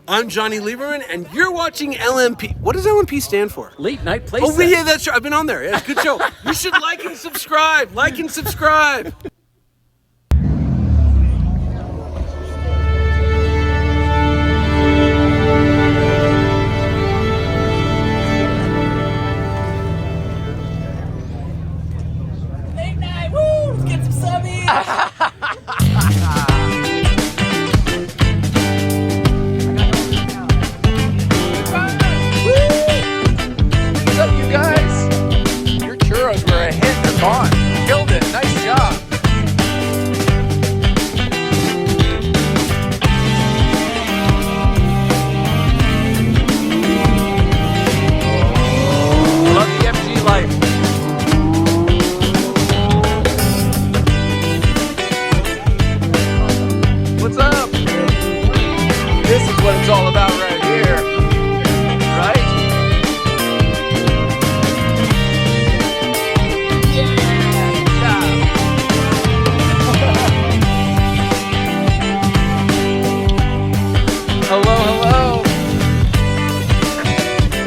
I'm Johnny Lieberman, and you're watching LNP. What does LNP stand for? Late Night Playset. Oh, yeah, that's right. I've been on there. Yeah, it's a good show. You should like and subscribe. Like and subscribe. Late night, woo! Let's get some subbies! What's up, you guys? Your churros were a hit. They're gone. Killed it. Nice job. Love the FG life. What's up? This is what it's all about right here. Right? Hello, hello.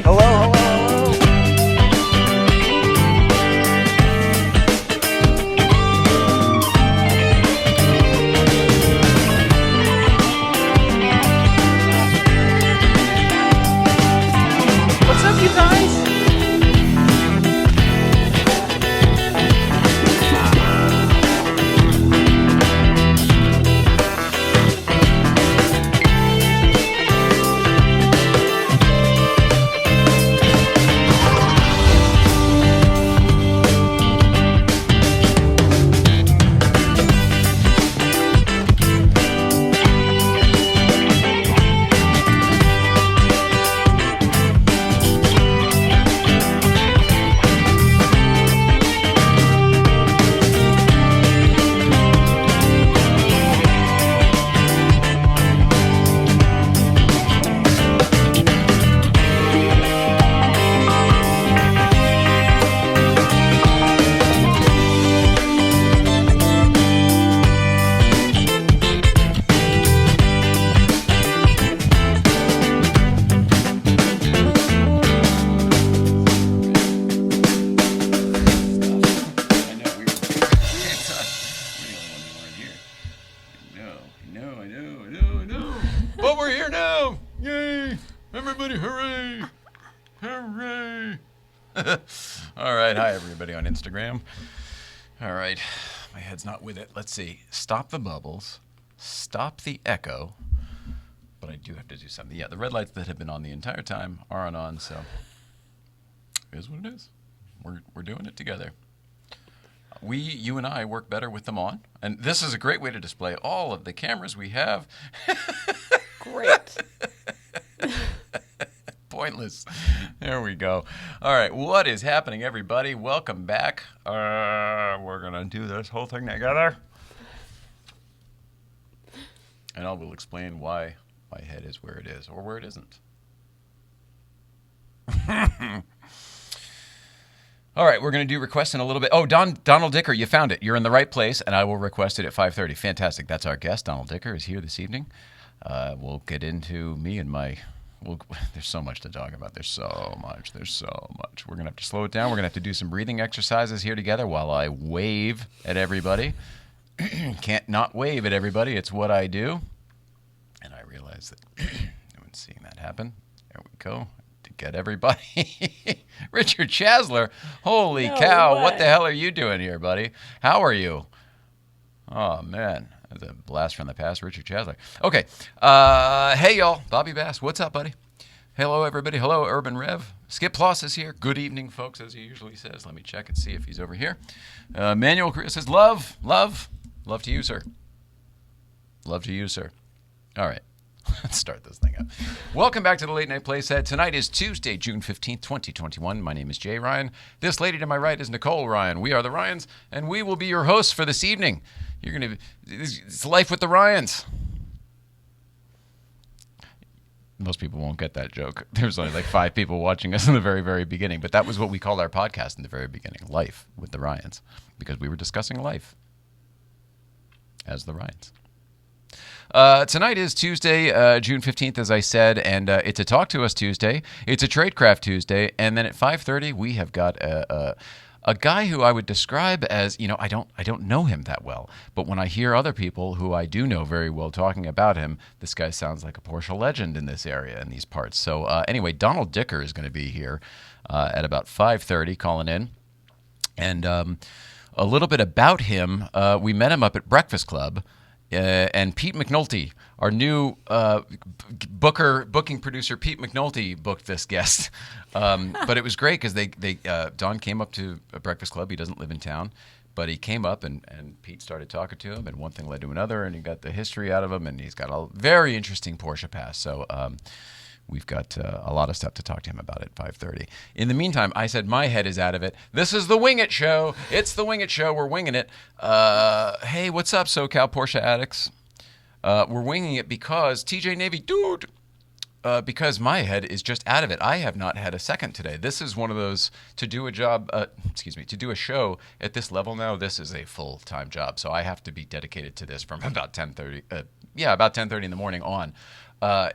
Hello, hello, hello. What's up, you guys? I know. But we're here now. Yay. Everybody, hooray. Hooray. All right. Hi, everybody on Instagram. All right. My head's not with it. Let's see. Stop the bubbles. Stop the echo. But I do have to do something. Yeah, the red lights that have been on the entire time aren't on, so it is what it is. We're doing it together. You and I work better with them on. And this is a great way to display all of the cameras we have. Great. Pointless. There we go. All right, what is happening, everybody? Welcome back. We're going to do this whole thing together. And I will explain why my head is where it is or where it isn't. All right, we're going to do requests in a little bit. Oh, Donald Dicker, you found it. You're in the right place, and I will request it at 5:30. Fantastic. That's our guest. Donald Dicker is here this evening. We'll get into me and my... there's so much to talk about. There's so much. We're going to have to slow it down. We're going to have to do some breathing exercises here together while I wave at everybody. Can't not wave at everybody. It's what I do. And I realize that no one's seeing that happen. There we go. To get everybody. Richard Chasler. Holy cow. way. What the hell are you doing here, buddy? How are you? Oh, man. That's a blast from the past, Richard Chasler. Okay. Hey, y'all. Bobby Bass. What's up, buddy? Hello, everybody. Hello, Urban Rev. Skip Ploss is here. Good evening, folks, as he usually says. Let me check and see if he's over here. Manuel Chris says, love to you, sir. Love to you, sir. All right. Let's start this thing up. Welcome back to the Late Night Playset. Tonight is Tuesday, June 15th, 2021. My name is Jay Ryan. This lady to my right is Nicole Ryan. We are the Ryans, and we will be your hosts for this evening. You're going to... It's life with the Ryans. Most people won't get that joke. There's only like 5 people watching us in the very, very beginning. But that was what we called our podcast in the very beginning, Life with the Ryans, because we were discussing life as the Ryans. Tonight is Tuesday, June 15th, as I said, and it's a Talk to Us Tuesday. It's a Tradecraft Tuesday, and then at 5:30 we have got a guy who I would describe as, I don't know him that well, but when I hear other people who I do know very well talking about him, this guy sounds like a Porsche legend in this area, in these parts. So anyway, Donald Dicker is going to be here at about 5:30, calling in. And a little bit about him, we met him up at Breakfast Club, and Pete McNulty, our new booking producer, Pete McNulty, booked this guest. But it was great because Don came up to a Breakfast Club. He doesn't live in town, but he came up and Pete started talking to him, and one thing led to another, and he got the history out of him, and he's got a very interesting Porsche past. So we've got a lot of stuff to talk to him about at 5:30. In the meantime, I said my head is out of it. This is the Wing It Show. It's the Wing It Show. We're winging it. Hey, what's up, SoCal Porsche addicts? We're winging it because TJ Navy, dude, because my head is just out of it. I have not had a second today. This is one of those, to do a show at this level now, this is a full-time job. So I have to be dedicated to this from about 10:30. About 10:30 in the morning on.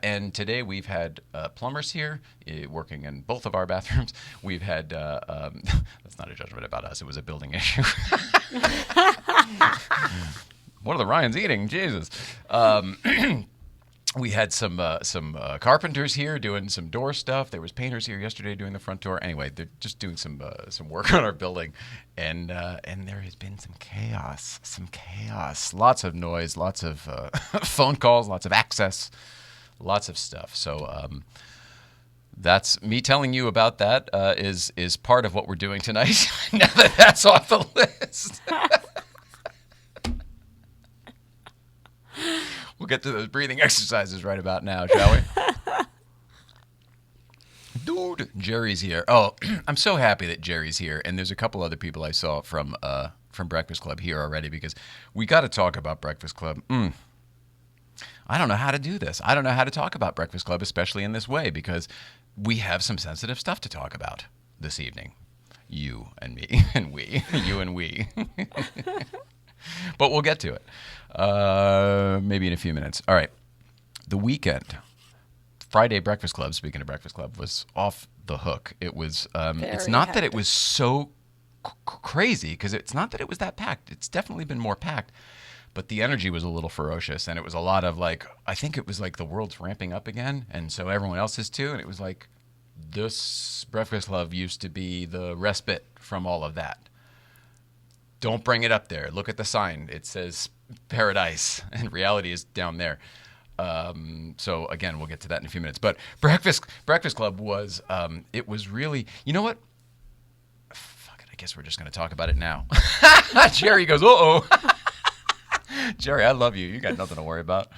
And today we've had plumbers here working in both of our bathrooms. We've had, that's not a judgment about us, it was a building issue. What are the Ryans eating? Jesus. We had some carpenters here doing some door stuff. There was painters here yesterday doing the front door. Anyway, they're just doing some work on our building, and there has been some chaos, lots of noise, lots of phone calls, lots of access, lots of stuff. So that's me telling you about that is part of what we're doing tonight. Now that that's off the list. We'll get to those breathing exercises right about now, shall we? Dude, Jerry's here. Oh, I'm so happy that Jerry's here. And there's a couple other people I saw from Breakfast Club here already, because we got to talk about Breakfast Club. I don't know how to do this. I don't know how to talk about Breakfast Club, especially in this way, because we have some sensitive stuff to talk about this evening. You and me and we. You and we. But we'll get to it. Maybe in a few minutes. All right. The weekend, Friday Breakfast Club, speaking of Breakfast Club, was off the hook. It was, it's not that it was so crazy, because it's not that it was that packed. It's definitely been more packed. But the energy was a little ferocious, and it was a lot of I think it was like the world's ramping up again, and so everyone else is too. And it was like, this Breakfast Club used to be the respite from all of that. Don't bring it up there. Look at the sign. It says Paradise, and reality is down there. So again, we'll get to that in a few minutes. But Breakfast Club was, it was really, you know what? Fuck it, I guess we're just going to talk about it now. Jerry goes, uh-oh. Jerry, I love you. You got nothing to worry about.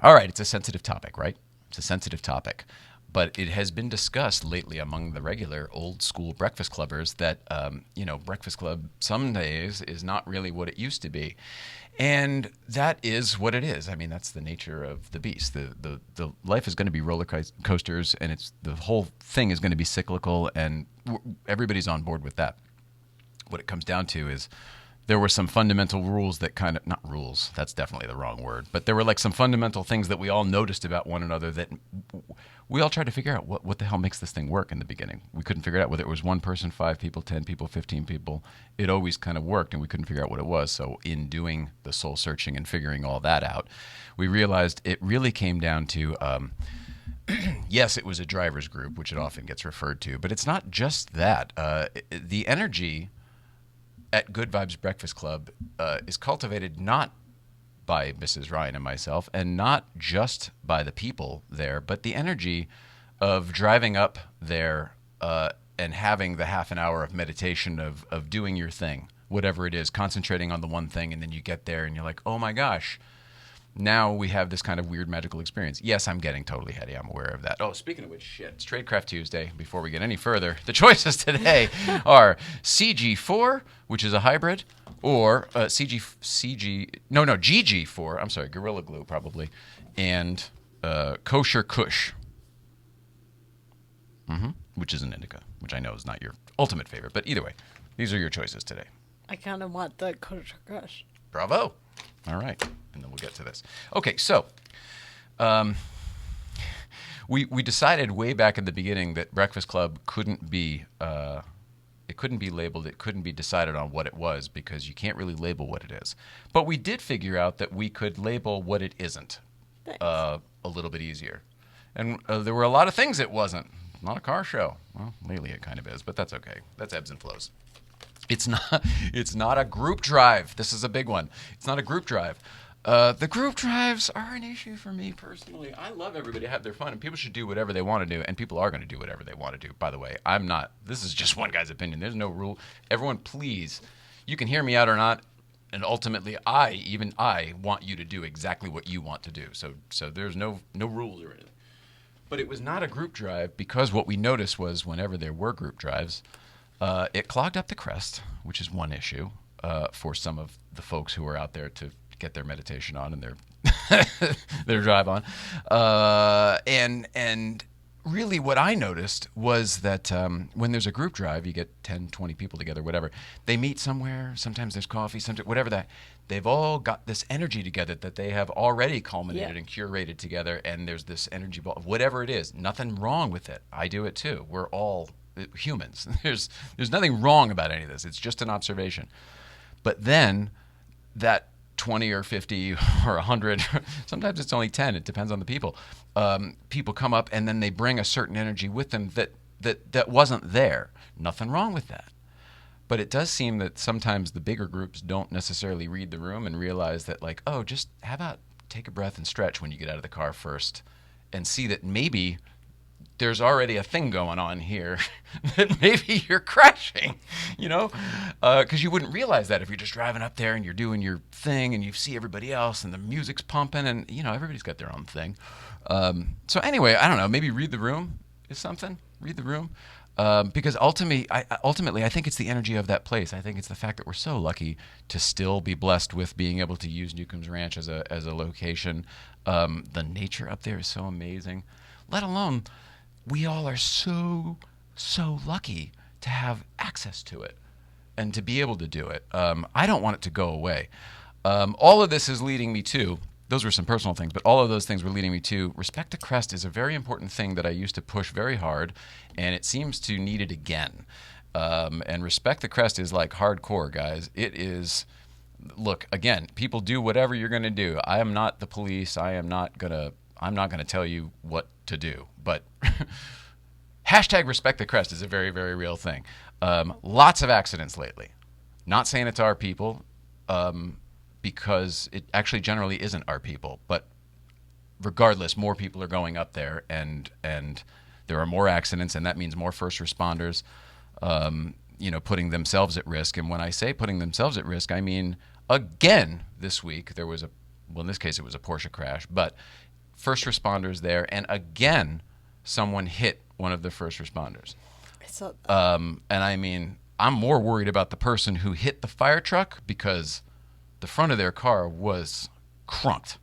All right, it's a sensitive topic, right? It's a sensitive topic. But it has been discussed lately among the regular old school Breakfast Clubbers that, Breakfast Club some days is not really what it used to be. And that is what it is. I mean, that's the nature of the beast. The life is going to be roller coasters, and the whole thing is going to be cyclical, and everybody's on board with that. What it comes down to is there were some fundamental rules that not rules, that's definitely the wrong word, but there were like some fundamental things that we all noticed about one another that we all tried to figure out what the hell makes this thing work in the beginning. We couldn't figure it out, whether it was one person, 5 people, 10 people, 15 people. It always kind of worked, and we couldn't figure out what it was. So in doing the soul searching and figuring all that out, we realized it really came down to, yes, it was a driver's group, which it often gets referred to, but it's not just that. The energy at Good Vibes Breakfast Club is cultivated not by Mrs. Ryan and myself, and not just by the people there, but the energy of driving up there and having the half an hour of meditation of doing your thing, whatever it is, concentrating on the one thing, and then you get there and you're like, oh my gosh, now we have this kind of weird magical experience. Yes, I'm getting totally heady. I'm aware of that. Oh, speaking of which, shit, it's Tradecraft Tuesday. Before we get any further, the choices today are CG4, which is a hybrid, or GG4, I'm sorry, Gorilla Glue probably, and Kosher Kush, which is an indica, which I know is not your ultimate favorite. But either way, these are your choices today. I kind of want the kosher crush. Bravo. All right. And then we'll get to this. Okay, so we decided way back in the beginning that Breakfast Club couldn't be it couldn't be labeled, it couldn't be decided on what it was because you can't really label what it is. But we did figure out that we could label what it isn't a little bit easier. And there were a lot of things it wasn't. Not a car show. Well, lately it kind of is, but that's okay. That's ebbs and flows. It's not a group drive. This is a big one. It's not a group drive. The group drives are an issue for me personally. I love everybody to have their fun, and people should do whatever they want to do, and people are going to do whatever they want to do, by the way. I'm not. This is just one guy's opinion. There's no rule. Everyone, please, you can hear me out or not, and ultimately, I want you to do exactly what you want to do. So there's no rules or anything. But it was not a group drive because what we noticed was whenever there were group drives, it clogged up the crest, which is one issue for some of the folks who are out there to get their meditation on and their drive on. And really what I noticed was that when there's a group drive, you get 10, 20 people together, whatever. They meet somewhere. Sometimes there's coffee, sometimes, whatever that. They've all got this energy together that they have already culminated and curated together, and there's this energy ball, whatever it is. Nothing wrong with it. I do it too. We're all humans. There's nothing wrong about any of this. It's just an observation. But then that 20 or 50 or 100, sometimes it's only 10, it depends on the people. People come up and then they bring a certain energy with them that wasn't there. Nothing wrong with that. But it does seem that sometimes the bigger groups don't necessarily read the room and realize that, like, oh, just how about take a breath and stretch when you get out of the car first and see that maybe there's already a thing going on here that maybe you're crashing, you know, because you wouldn't realize that if you're just driving up there and you're doing your thing and you see everybody else and the music's pumping and, you know, everybody's got their own thing. So anyway, I don't know, maybe read the room is something. Read the room. Because ultimately, I think it's the energy of that place. I think it's the fact that we're so lucky to still be blessed with being able to use Newcomb's Ranch as a location. The nature up there is so amazing. Let alone, we all are so lucky to have access to it and to be able to do it. I don't want it to go away. All of this is leading me to, those were some personal things, but all of those things were leading me to respect the crest is a very important thing that I used to push very hard, and it seems to need it again. And respect the crest is like hardcore, guys. It is, look, again, people do whatever you're going to do. I am not the police. I'm not going to tell you what to do. But hashtag respect the crest is a very, very real thing. Lots of accidents lately. Not saying it's our people. Because it actually generally isn't our people. But regardless, more people are going up there, and there are more accidents, and that means more first responders, putting themselves at risk. And when I say putting themselves at risk, I mean, again, this week, there was in this case, it was a Porsche crash, but first responders there, and again, someone hit one of the first responders. And I mean, I'm more worried about the person who hit the fire truck because the front of their car was crunked.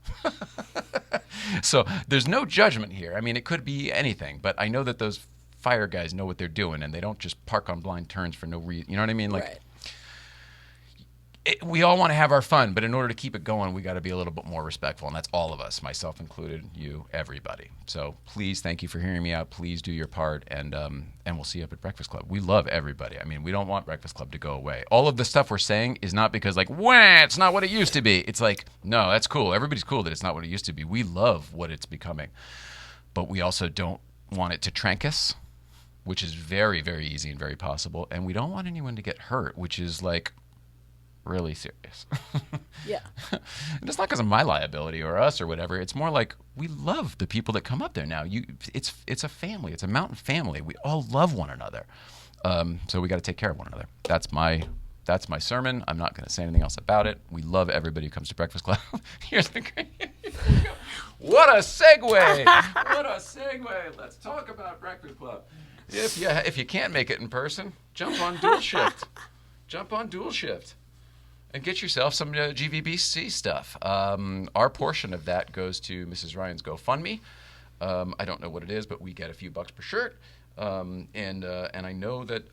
So there's no judgment here. I mean, it could be anything, but I know that those fire guys know what they're doing, and they don't just park on blind turns for no reason. You know what I mean? Like, right. We all want to have our fun, but in order to keep it going, we got to be a little bit more respectful, and that's all of us, myself included, you, everybody. So please, thank you for hearing me out. Please do your part, and we'll see you up at Breakfast Club. We love everybody. I mean, we don't want Breakfast Club to go away. All of the stuff we're saying is not because, like, wah, it's not what it used to be. It's like, no, that's cool. Everybody's cool that it's not what it used to be. We love what it's becoming, but we also don't want it to trank us, which is very, very easy and very possible, and we don't want anyone to get hurt, which is like really serious. Yeah. And it's not because of my liability or us or whatever. It's more like we love the people that come up there now. It's a family. It's a mountain family. We all love one another. So we got to take care of one another. That's my sermon. I'm not going to say anything else about it. We love everybody who comes to Breakfast Club. Here's the great. What a segue! What a segue! Let's talk about Breakfast Club. If you can't make it in person, jump on dual shift. Jump on dual shift. And get yourself some GVBC stuff. Our portion of that goes to Mrs. Ryan's GoFundMe. I don't know what it is, but we get a few bucks per shirt. And I know that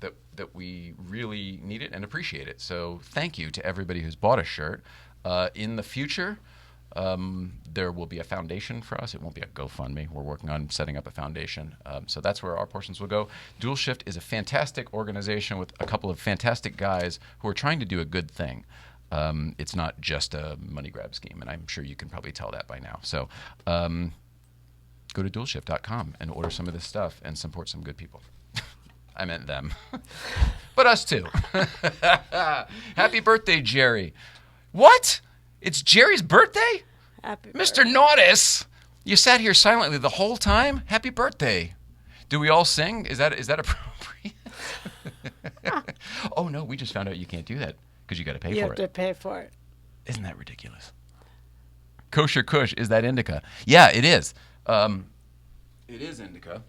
that we really need it and appreciate it. So thank you to everybody who's bought a shirt. In the future, there will be a foundation for us. It won't be a GoFundMe. We're working on setting up a foundation. So that's where our portions will go. Dual Shift is a fantastic organization with a couple of fantastic guys who are trying to do a good thing. It's not just a money grab scheme, and I'm sure you can probably tell that by now. So go to dualshift.com and order some of this stuff and support some good people. I meant them. But us too. Happy birthday, Jerry. What? It's Jerry's birthday? Happy Mr. Naudis, you sat here silently the whole time? Happy birthday. Do we all sing? Is that appropriate? Oh, no, we just found out you can't do that because you got to pay You for have it. to pay for it. Isn't that ridiculous? Kosher Kush, is that indica? Yeah, it is. It is indica.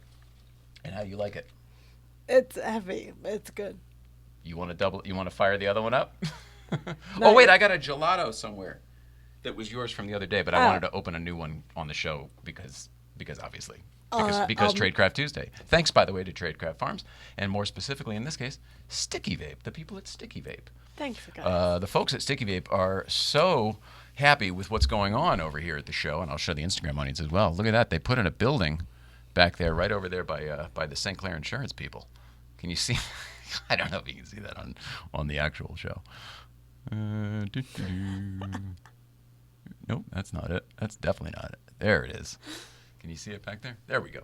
And how do you like it? It's heavy. It's good. You want to fire the other one up? Oh, wait, I got a gelato somewhere that was yours from the other day, but I wanted to open a new one on the show because obviously. Because Tradecraft Tuesday. Thanks, by the way, to Tradecraft Farms, and more specifically in this case, Sticky Vape, the people at Sticky Vape. Thanks, guys. The folks at Sticky Vape are so happy with what's going on over here at the show, and I'll show the Instagram audience as well. Look at that. They put in a building back there, right over there by the St. Clair Insurance people. Can you see? I don't know if you can see that on the actual show. Nope, that's not it. That's definitely not it. There it is. Can you see it back there? There we go.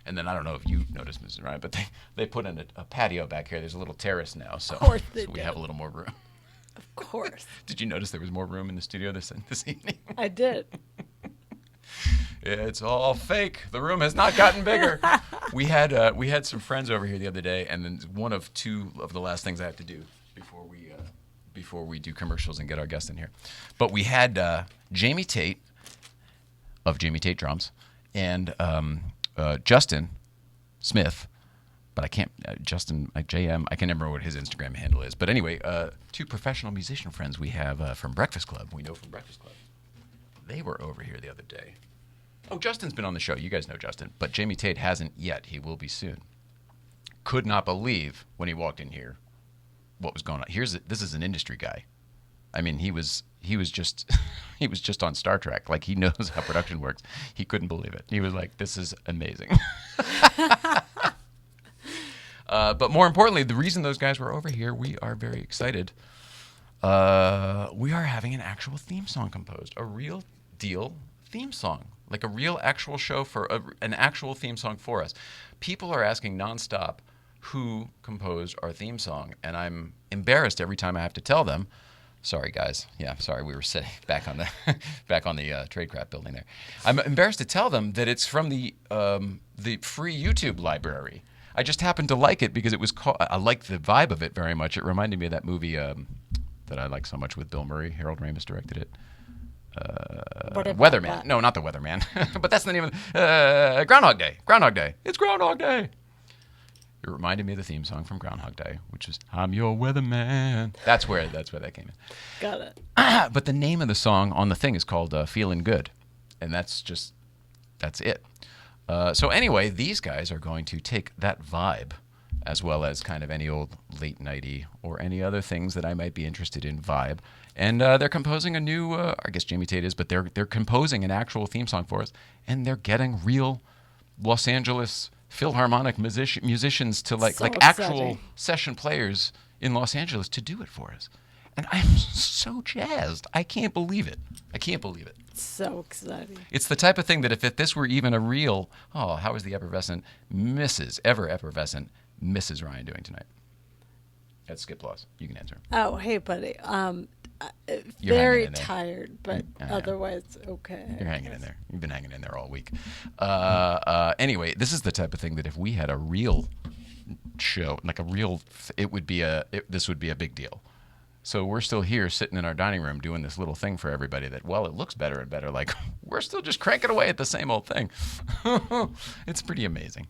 And then I don't know if you noticed, Mrs. Ryan, but they put in a patio back here. There's a little terrace now, so we have a little more room. Of course. Did you notice there was more room in the studio this evening? I did. It's all fake. The room has not gotten bigger. We had some friends over here the other day, and then one of two of the last things I have to do before we do commercials and get our guest in here. But we had Jamie Tate of Jamie Tate Drums and Justin Smith, but I can't Justin JM. I can't remember what his Instagram handle is. But anyway, two professional musician friends we have from Breakfast Club. We know from Breakfast Club. They were over here the other day. Oh, Justin's been on the show. You guys know Justin. But Jamie Tate hasn't yet. He will be soon. Could not believe when he walked in here what was going on. This is an industry guy. I mean, he was just he was just on Star Trek. Like, he knows how production works. He couldn't believe it. He was like, this is amazing. But more importantly, the reason those guys were over here, we are very excited. We are having an actual theme song composed. A real deal theme song. Like a real actual show for an actual theme song for us. People are asking nonstop who composed our theme song, and I'm embarrassed every time I have to tell them. Sorry, guys. Yeah, sorry. We were sitting back on the Tradecraft building there. I'm embarrassed to tell them that it's from the free YouTube library. I just happened to like it because it was I like the vibe of it very much. It reminded me of that movie that I like so much with Bill Murray. Harold Ramis directed it. Weatherman. That? No, not the Weatherman. But that's the name of Groundhog Day. Groundhog Day. It's Groundhog Day. It reminded me of the theme song from Groundhog Day, which was "I'm Your Weatherman." That's where that came in. Got it. But the name of the song on the thing is called "Feeling Good," and that's it. So anyway, these guys are going to take that vibe, as well as kind of any old late nighty or any other things that I might be interested in vibe. And they're composing a new, I guess Jamie Tate is, but they're composing an actual theme song for us, and they're getting real Los Angeles Philharmonic musicians to like actual session players in Los Angeles to do it for us. And I'm so jazzed. I can't believe it. So exciting. It's the type of thing that if this were even a real, how is the effervescent Mrs. Ryan doing tonight? That's Skip Loss. You can answer. Oh, hey, buddy. You're very tired, but otherwise okay. You're hanging in there. You've been hanging in there all week. Anyway, this is the type of thing that if we had a real show, like this would be a big deal. So we're still here sitting in our dining room doing this little thing for everybody that, well, it looks better and better. Like, we're still just cranking away at the same old thing. It's pretty amazing.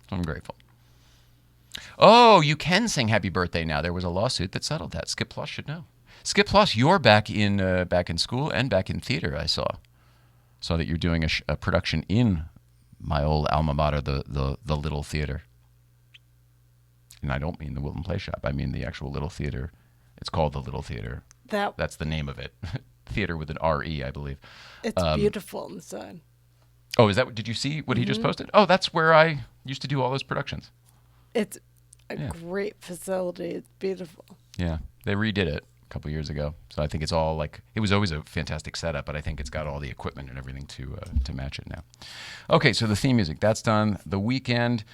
So I'm grateful. Oh, you can sing Happy Birthday now. There was a lawsuit that settled that. Skip Plus should know. Skip Plus, you're back in school and back in theater, I saw. Saw that you're doing a production in my old alma mater, the Little Theater. And I don't mean the Wilton Play Shop. I mean the actual Little Theater. It's called the Little Theater. That's the name of it. Theater with an R-E, I believe. It's beautiful inside. Oh, is that? Did you see what he just posted? Oh, that's where I used to do all those productions. It's a great facility. It's beautiful. Yeah, they redid it a couple years ago, so I think it's all like it was always a fantastic setup, but I think it's got all the equipment and everything to match it now. Okay, so the theme music that's done. The weekend.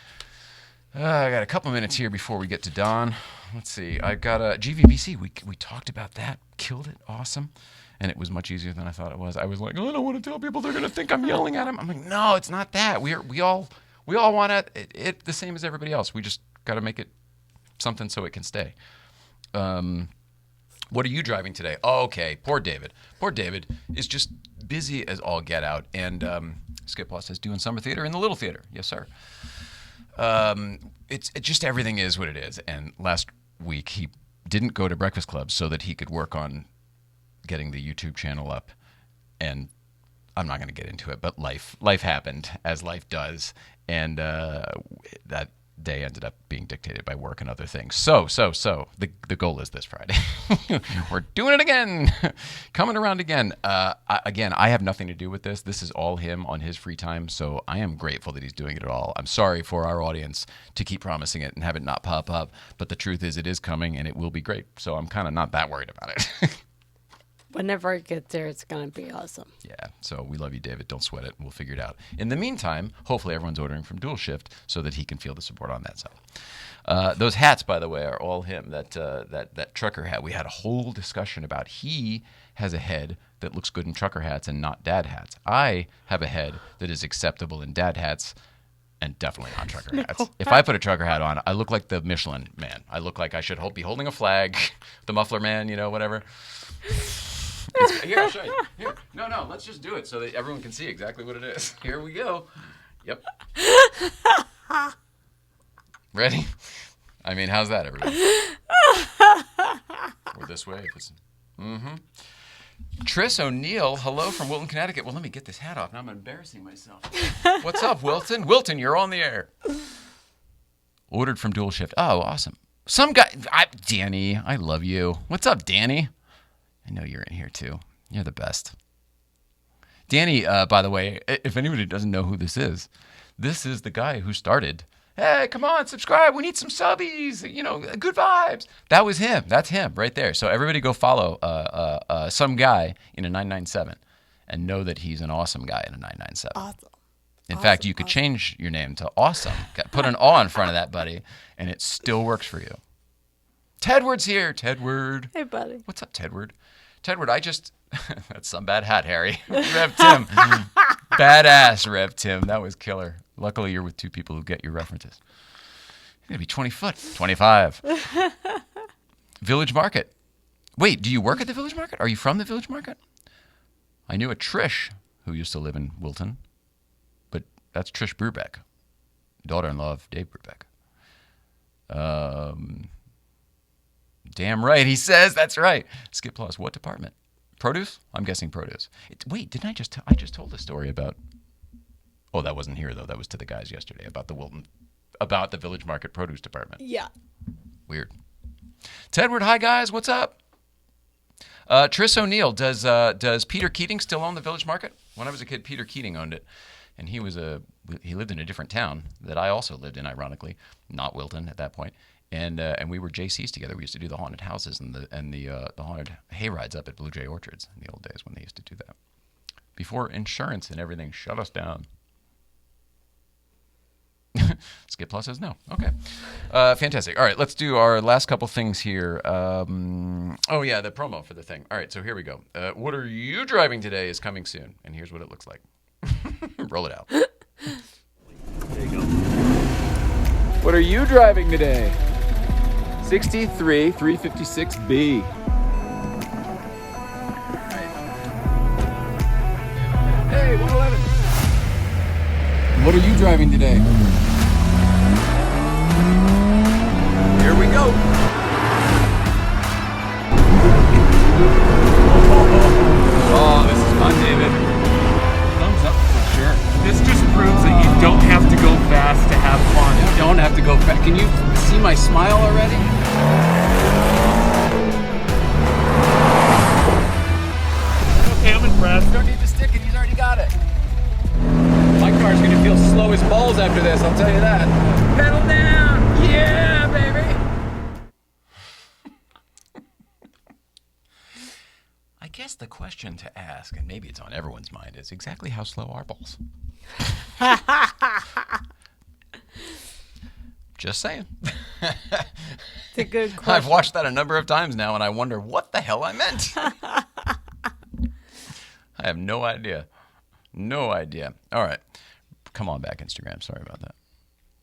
I got a couple minutes here before we get to Dawn. Let's see. I got a GVBC. We talked about that. Killed it. Awesome. And it was much easier than I thought it was. I was like, oh, I don't want to tell people they're going to think I'm yelling at them. I'm like, no, it's not that. We all want it the same as everybody else. We just got to make it something so it can stay. What are you driving today? Oh, okay. Poor David. Poor David is just busy as all get out. And Skip Plus says doing summer theater in the Little Theater. Yes, sir. It's just everything is what it is. And last week he didn't go to Breakfast Club so that he could work on getting the YouTube channel up. And I'm not going to get into it, but life happened as life does. And that day ended up being dictated by work and other things. So the goal is this Friday. We're doing it again. Coming around again. I have nothing to do with this. This is all him on his free time. So I am grateful that he's doing it at all. I'm sorry for our audience to keep promising it and have it not pop up. But the truth is it is coming and it will be great. So I'm kind of not that worried about it. Whenever it gets there, it's going to be awesome. Yeah, so we love you, David. Don't sweat it. We'll figure it out. In the meantime, hopefully everyone's ordering from Dual Shift so that he can feel the support on that side. Those hats, by the way, are all him. That trucker hat, we had a whole discussion about. He has a head that looks good in trucker hats and not dad hats. I have a head that is acceptable in dad hats and definitely not trucker hats. If I put a trucker hat on, I look like the Michelin man. I look like I should be holding a flag, the muffler man, whatever. Here, I'll show you. Here. No, let's just do it so that everyone can see exactly what it is. Here we go. Yep. Ready? I mean, how's that, everybody? Or this way if it's... Tris O'Neill, hello from Wilton, Connecticut. Well, let me get this hat off. Now I'm embarrassing myself. What's up, Wilton? Wilton, you're on the air. Ordered from Dual Shift. Oh, awesome. Some guy... Danny, I love you. What's up, Danny? I know you're in here, too. You're the best. Danny, by the way, if anybody doesn't know who this is the guy who started, hey, come on, subscribe. We need some subbies, good vibes. That was him. That's him right there. So everybody go follow some guy in a 997 and know that he's an awesome guy in a 997. Awesome. In fact, you could change your name to Awesome. Put an aw in front of that, buddy, and it still works for you. Tedward's here. Tedward. Hey, buddy. What's up, Tedward? Tedward, that's some bad hat, Harry. Rev Tim. Badass, Rev Tim. That was killer. Luckily, you're with two people who get your references. You're going to be 20 foot. 25. Village Market. Wait, do you work at the Village Market? Are you from the Village Market? I knew a Trish who used to live in Wilton, but that's Trish Brubeck, daughter-in-law of Dave Brubeck. Damn right, he says. That's right. Skip Plus, what department? Produce? I'm guessing produce. Wait, didn't I just told a story about... Oh, that wasn't here, though. That was to the guys yesterday about the Village Market Produce Department. Yeah. Weird. Tedward, hi, guys. What's up? Tris O'Neill, does Peter Keating still own the Village Market? When I was a kid, Peter Keating owned it. And he lived in a different town that I also lived in, ironically. Not Wilton at that point. And we were JCs together. We used to do the haunted houses and the haunted hay rides up at Blue Jay Orchards in the old days when they used to do that. Before insurance and everything shut us down. Skip Plus says no. Okay. Fantastic. All right, let's do our last couple things here. Oh, yeah, the promo for the thing. All right, so here we go. What are you driving today is coming soon. And here's what it looks like. Roll it out. There you go. What are you driving today? 63 356B. Hey, 111. What are you driving today? Here we go. Oh, this is fun, David. Thumbs up for sure. This just proves that you don't have to go fast to have fun. Don't don't have to go fast. Can you see my smile already? Okay, I'm impressed. Don't need to stick it. He's already got it. My car's gonna feel slow as balls after this, I'll tell you that. Pedal down. Yeah, baby. I guess the question to ask, and maybe it's on everyone's mind, is exactly how slow are balls? Just saying. It's a good question. I've watched that a number of times now, and I wonder what the hell I meant. I have no idea. No idea. All right. Come on back, Instagram. Sorry about that.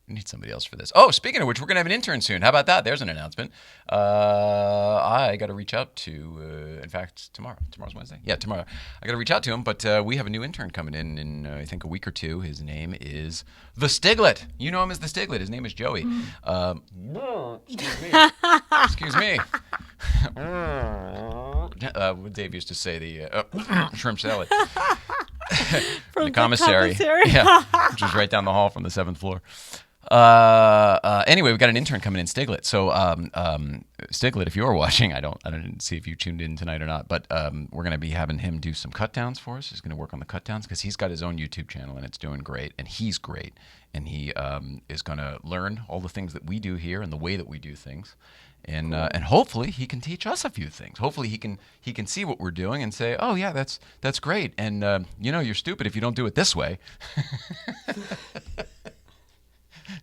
I need somebody else for this. Oh, speaking of which, we're going to have an intern soon. How about that? There's an announcement. I got to reach out to, in fact, tomorrow. Tomorrow's Wednesday. Yeah, tomorrow. I got to reach out to him, but we have a new intern coming in I think, a week or two. His name is The Stiglet. You know him as The Stiglet. His name is Joey. Excuse me. Excuse me. Dave used to say the shrimp salad. From the commissary. Yeah, which was right down the hall from the 7th floor. Anyway, we've got an intern coming in, Stiglet. So, Stiglet, if you're watching, I didn't see if you tuned in tonight or not, but we're going to be having him do some cut downs for us. He's going to work on the cut downs because he's got his own YouTube channel and it's doing great, and he's great, and he is going to learn all the things that we do here and the way that we do things. And hopefully he can teach us a few things. Hopefully he can see what we're doing and say, "Oh yeah, that's great." And you're stupid if you don't do it this way.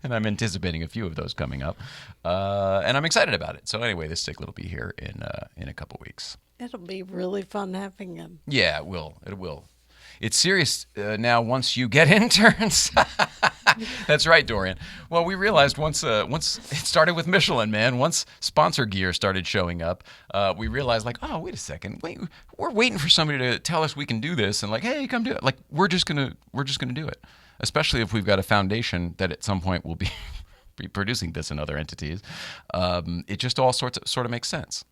And I'm anticipating a few of those coming up, and I'm excited about it. So anyway, this Stiglet will be here in a couple weeks. It'll be really fun having him. Yeah, it will. It will. It's serious now once you get interns. That's right, Dorian. Well, we realized once it started with Michelin, man. Once sponsor gear started showing up, we realized, like, oh, wait a second. Wait, we're waiting for somebody to tell us we can do this, and like, hey, come do it. Like, we're just gonna do it. Especially if we've got a foundation that at some point will be producing this in other entities. It just all sort of makes sense.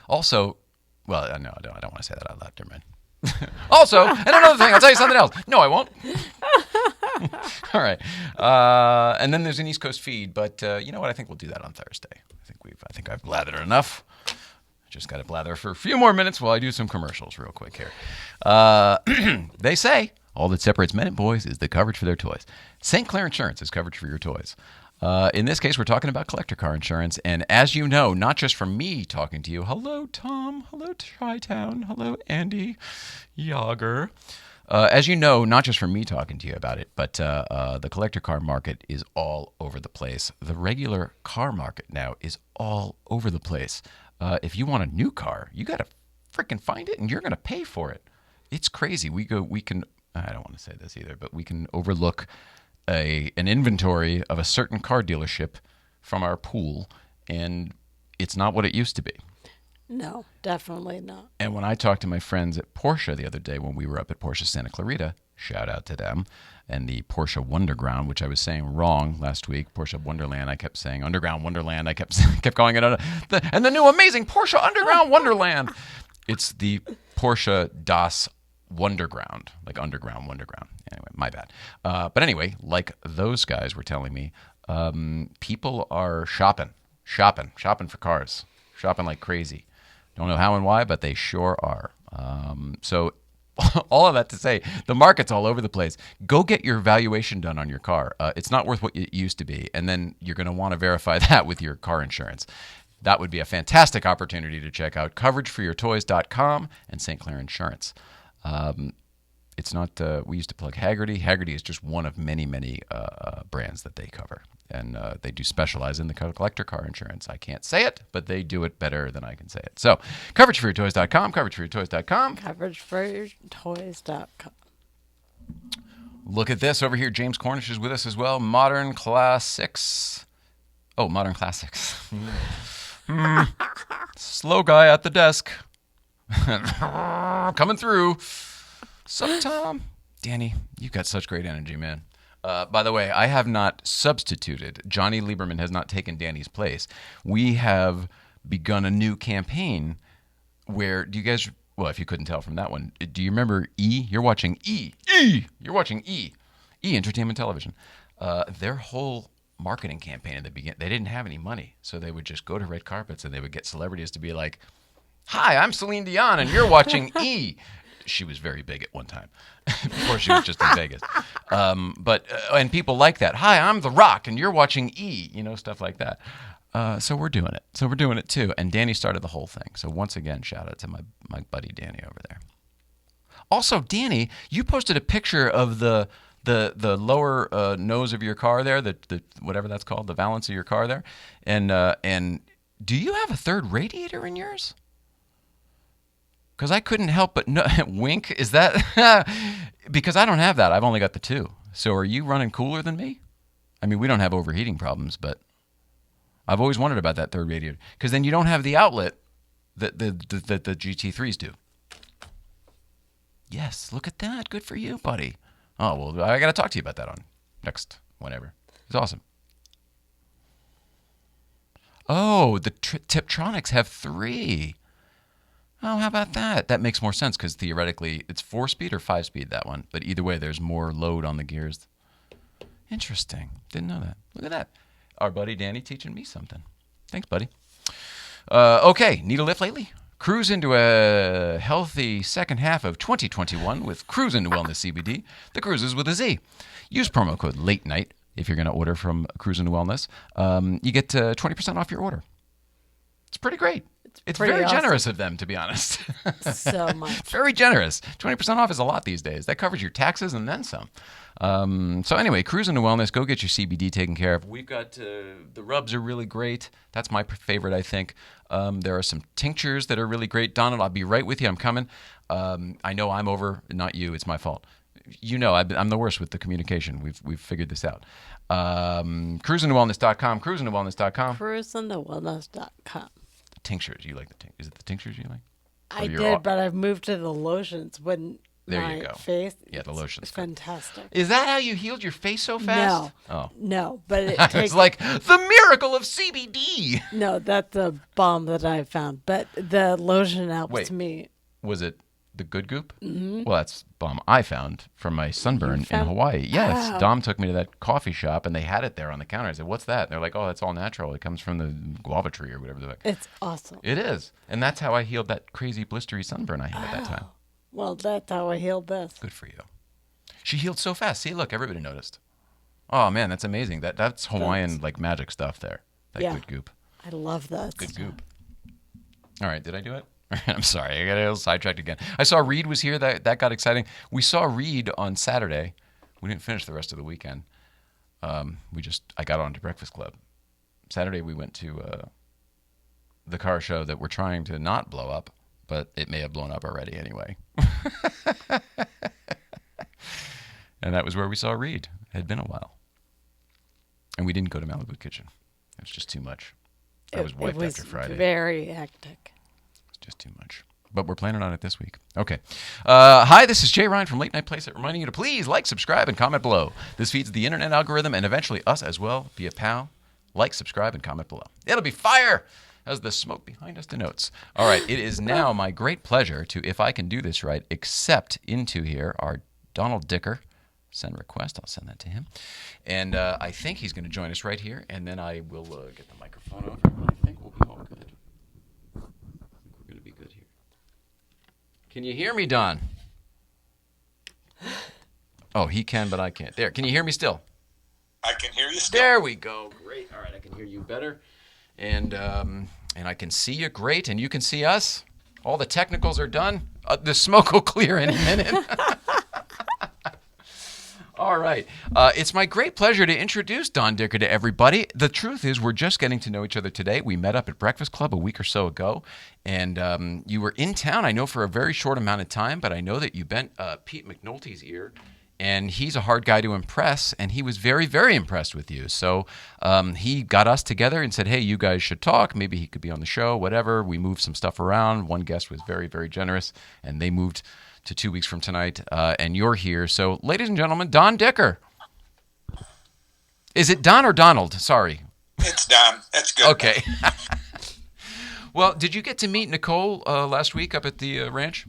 Also, well, no, I don't want to say that out loud, never mind. Also, and another thing, I'll tell you something else. No, I won't. All right. And then there's an East Coast feed, but you know what? I think we'll do that on Thursday. I think I've blathered enough. Just got to blather for a few more minutes while I do some commercials real quick here. They say all that separates men and boys is the coverage for their toys. St. Clair Insurance is coverage for your toys. In this case, we're talking about collector car insurance. And as you know, not just from me talking to you, hello, Tom, hello, Tri-Town, hello, Andy, Yager. As you know, not just from me talking to you about it, but the collector car market is all over the place. The regular car market now is all over the place. If you want a new car, you got to freaking find it, and you're going to pay for it. It's crazy. We can, I don't want to say this either, but we can overlook an inventory of a certain car dealership from our pool, and it's not what it used to be. No, definitely not. And when I talked to my friends at Porsche the other day when we were up at Porsche Santa Clarita, shout out to them, and the Porsche Wonderground, which I was saying wrong last week, Porsche Wonderland, I kept saying Underground Wonderland, I kept calling it, and the new amazing Porsche Underground Wonderland. It's the Porsche Das Wonderground, like Underground Wonderground. Anyway, my bad. But anyway, like those guys were telling me, people are shopping for cars, shopping like crazy. Don't know how and why, but they sure are. So all of that to say, the market's all over the place. Go get your valuation done on your car. It's not worth what it used to be, and then you're going to want to verify that with your car insurance. That would be a fantastic opportunity to check out coverageforyourtoys.com and St. Clair Insurance. It's not, we used to plug Haggerty. Haggerty is just one of many, many brands that they cover. And they do specialize in the collector car insurance. I can't say it, but they do it better than I can say it. So, coverageforyourtoys.com, coverageforyourtoys.com. Coverageforyourtoys.com. Look at this over here. James Cornish is with us as well. Modern Classics. Oh, Modern Classics. Slow guy at the desk. Coming through. Sup, Tom? Danny, you've got such great energy, man. By the way, I have not substituted. Johnny Lieberman has not taken Danny's place. We have begun a new campaign where, do you guys, well, if you couldn't tell from that one, do you remember E? You're watching E. You're watching E. E, Entertainment Television. their whole marketing campaign in the beginning, they didn't have any money, so they would just go to red carpets and they would get celebrities to be like, "Hi, I'm Celine Dion, and you're watching E." She was very big at one time before she was just in Vegas. And people like that. "Hi, I'm The Rock, and you're watching E." Stuff like that. So we're doing it. So we're doing it too. And Danny started the whole thing. So once again, shout out to my buddy Danny over there. Also, Danny, you posted a picture of the lower nose of your car there, the whatever that's called, the valance of your car there. And do you have a third radiator in yours? Because I couldn't help but wink. Is that because I don't have that? I've only got the two. So are you running cooler than me? I mean, we don't have overheating problems, but I've always wondered about that third radiator. Because then you don't have the outlet that the GT3s do. Yes, look at that. Good for you, buddy. Oh, well, I got to talk to you about that on next whenever. It's awesome. Oh, the Tiptronics have 3. Oh, how about that? That makes more sense because theoretically it's 4-speed or 5-speed, that one. But either way, there's more load on the gears. Interesting. Didn't know that. Look at that. Our buddy Danny teaching me something. Thanks, buddy. Okay, need a lift lately? Cruise into a healthy second half of 2021 with Cruise into Wellness CBD. The cruise is with a Z. Use promo code LATE NIGHT if you're going to order from Cruise into Wellness. You get 20% off your order. It's pretty great. It's very awesome. generous of them, to be honest. So much. Very generous. 20% off is a lot these days. That covers your taxes and then some. So anyway, Cruise into Wellness. Go get your CBD taken care of. We've got the rubs are really great. That's my favorite, I think. There are some tinctures that are really great. Donald, I'll be right with you. I'm coming. I know I'm over, not you. It's my fault. I'm the worst with the communication. We've figured this out. Cruisingtowellness.com. Cruisingtowellness.com. Cruisingtowellness.com. Tinctures. You like is it the tinctures you like? I did, but I've moved to the lotions when there my you go. face. Yeah, the lotions. Fantastic. Is that how you healed your face so fast? No, but it It's takes like the miracle of CBD. No, that's a bomb that I found, but the lotion helps me. Was it the Good Goop? Mm-hmm. Well, that's bomb I found from my sunburn in Hawaii. Yes, Oh. Dom took me to that coffee shop and they had it there on the counter. I said, "What's that?" And they're like, "Oh, that's all natural. It comes from the guava tree or whatever the heck." It's awesome. It is, and that's how I healed that crazy blistery sunburn I had at that time. Well, that's how I healed this. Good for you. She healed so fast. See, look, everybody noticed. Oh man, that's amazing. That's Hawaiian like magic stuff there. That Good Goop. I love that. Good Goop. All right, did I do it? I'm sorry, I got a little sidetracked again. I saw Reed was here. That got exciting. We saw Reed on Saturday. We didn't finish the rest of the weekend. I got on to Breakfast Club. Saturday we went to the car show that we're trying to not blow up, but it may have blown up already anyway. And that was where we saw Reed. It had been a while. And we didn't go to Malibu Kitchen. It was just too much. I was wiped after Friday. Very hectic. Just too much. But we're planning on it this week. Okay. Hi, this is Jay Ryan from Late Night Playset, reminding you to please like, subscribe, and comment below. This feeds the internet algorithm and eventually us as well. Be a pal. Like, subscribe, and comment below. It'll be fire, as the smoke behind us denotes. All right. It is now my great pleasure to, if I can do this right, accept into here our Donald Dicker. Send request. I'll send that to him. And I think he's going to join us right here. And then I will get the microphone over. I think we'll be all good. Can you hear me, Don? Oh, he can, but I can't. There. Can you hear me still? I can hear you still. There we go. Great. All right, I can hear you better. And I can see you great, and you can see us. All the technicals are done. The smoke will clear any minute. All right. It's my great pleasure to introduce Don Dicker to everybody. The truth is we're just getting to know each other today. We met up at Breakfast Club a week or so ago, and you were in town, I know, for a very short amount of time, but I know that you bent Pete McNulty's ear, and he's a hard guy to impress, and he was very, very impressed with you. So he got us together and said, hey, you guys should talk. Maybe he could be on the show, whatever. We moved some stuff around. One guest was very, very generous, and they moved to 2 weeks from tonight, and you're here. So, ladies and gentlemen, Don Dicker. Is it Don or Donald? Sorry. It's Don. That's good. Okay. Well, did you get to meet Nicole last week up at the ranch?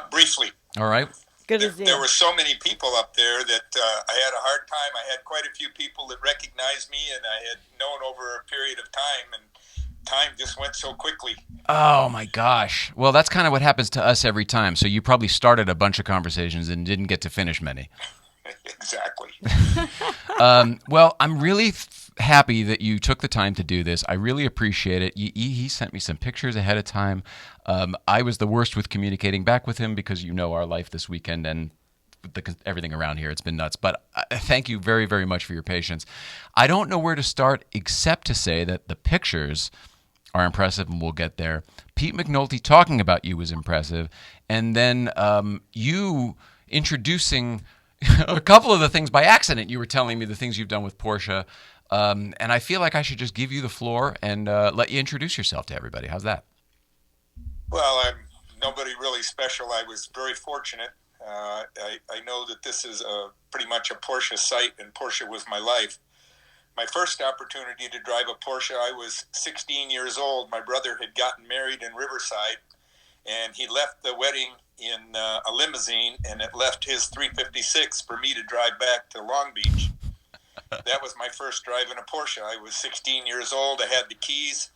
Briefly. All right. Good to see there you. were so many people up there that I had a hard time. I had quite a few people that recognized me, and I had known over a period of time, and time just went so quickly. Oh my gosh. Well, that's kind of what happens to us every time. So you probably started a bunch of conversations and didn't get to finish many. Exactly. Well, I'm really happy that you took the time to do this. I really appreciate it. He sent me some pictures ahead of time. I was the worst with communicating back with him because you know our life this weekend and everything around here. It's been nuts. But thank you very, very much for your patience. I don't know where to start except to say that the pictures are impressive, and we'll get there. Pete McNulty talking about you was impressive. And then you introducing a couple of the things by accident. You were telling me the things you've done with Porsche. And I feel like I should just give you the floor and let you introduce yourself to everybody. How's that? Well, I'm nobody really special. I was very fortunate. I know that this is pretty much a Porsche site, and Porsche was my life. My first opportunity to drive a Porsche, I was 16 years old. My brother had gotten married in Riverside, and he left the wedding in a limousine, and it left his 356 for me to drive back to Long Beach. That was my first drive in a Porsche. I was 16 years old. I had the keys,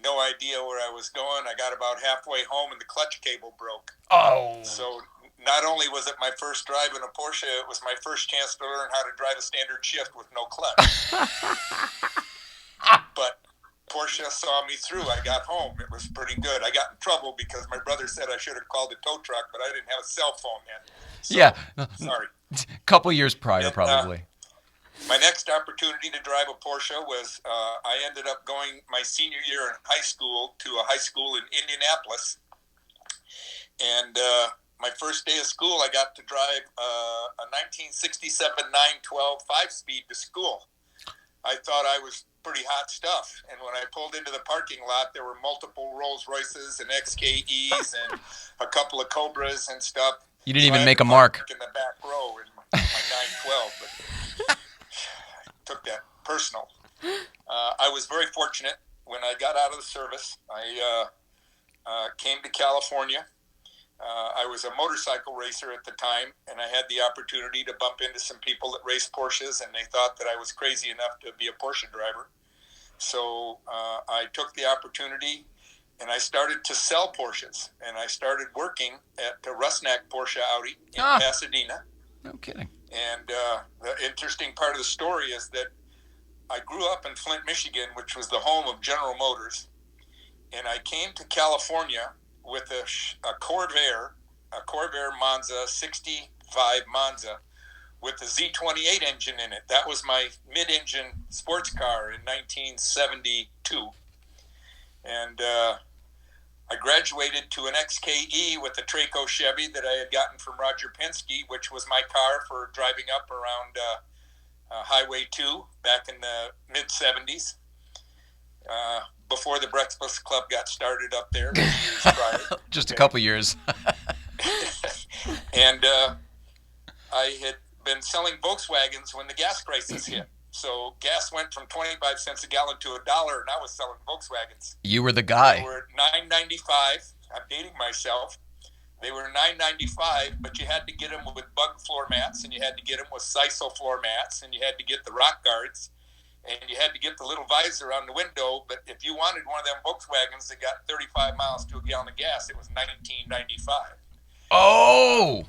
no idea where I was going. I got about halfway home, and the clutch cable broke. Oh. So not only was it my first drive in a Porsche, it was my first chance to learn how to drive a standard shift with no clutch. But Porsche saw me through. I got home. It was pretty good. I got in trouble because my brother said I should have called a tow truck, but I didn't have a cell phone then. So, yeah. Sorry. A couple years prior, probably. My next opportunity to drive a Porsche was I ended up going my senior year in high school to a high school in Indianapolis. And my first day of school, I got to drive a 1967 912 5-speed to school. I thought I was pretty hot stuff. And when I pulled into the parking lot, there were multiple Rolls Royces and XKEs and a couple of Cobras and stuff. You didn't even make a mark. In the back row in my 912, but I took that personal. I was very fortunate. When I got out of the service, I came to California. I was a motorcycle racer at the time, and I had the opportunity to bump into some people that raced Porsches, and they thought that I was crazy enough to be a Porsche driver. So I took the opportunity, and I started to sell Porsches, and I started working at Rusnak Porsche Audi in Pasadena. No kidding. And the interesting part of the story is that I grew up in Flint, Michigan, which was the home of General Motors, and I came to California with a Corvair Monza, 65 Monza, with a Z28 engine in it. That was my mid-engine sports car in 1972. And I graduated to an XKE with a Traco Chevy that I had gotten from Roger Penske, which was my car for driving up around Highway 2 back in the mid-70s. Before the Breakfast Club got started up there, years prior. Just a couple years. And I had been selling Volkswagens when the gas crisis hit. So gas went from 25 cents a gallon to $1, and I was selling Volkswagens. You were the guy. They were $9.95. I'm dating myself. They were $9.95, but you had to get them with bug floor mats, and you had to get them with sisal floor mats, and you had to get the rock guards. And you had to get the little visor on the window, but if you wanted one of them Volkswagens that got 35 miles to a gallon of gas, it was $19.95. Oh!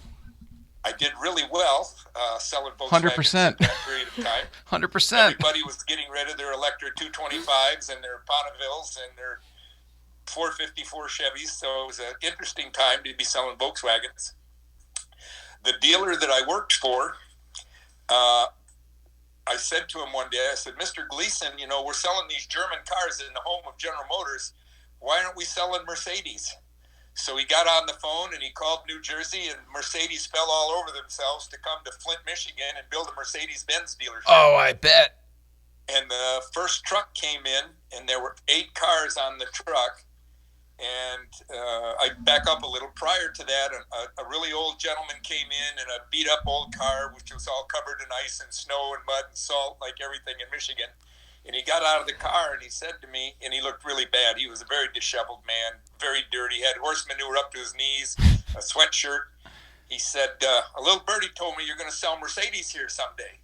I did really well selling Volkswagens 100%. at that period of time. 100%. Everybody was getting rid of their Electra 225s and their Pontevilles and their 454 Chevys, so it was an interesting time to be selling Volkswagens. The dealer that I worked for, I said to him one day, I said, Mr. Gleason, we're selling these German cars in the home of General Motors. Why aren't we selling Mercedes? So he got on the phone and he called New Jersey, and Mercedes fell all over themselves to come to Flint, Michigan and build a Mercedes-Benz dealership. Oh, I bet. And the first truck came in, and there were 8 cars on the truck. And I back up a little. Prior to that, a really old gentleman came in a beat-up old car, which was all covered in ice and snow and mud and salt, like everything in Michigan. And he got out of the car, and he said to me, and he looked really bad. He was a very disheveled man, very dirty. He had horse manure up to his knees, a sweatshirt. he said, a little birdie told me you're going to sell Mercedes here someday.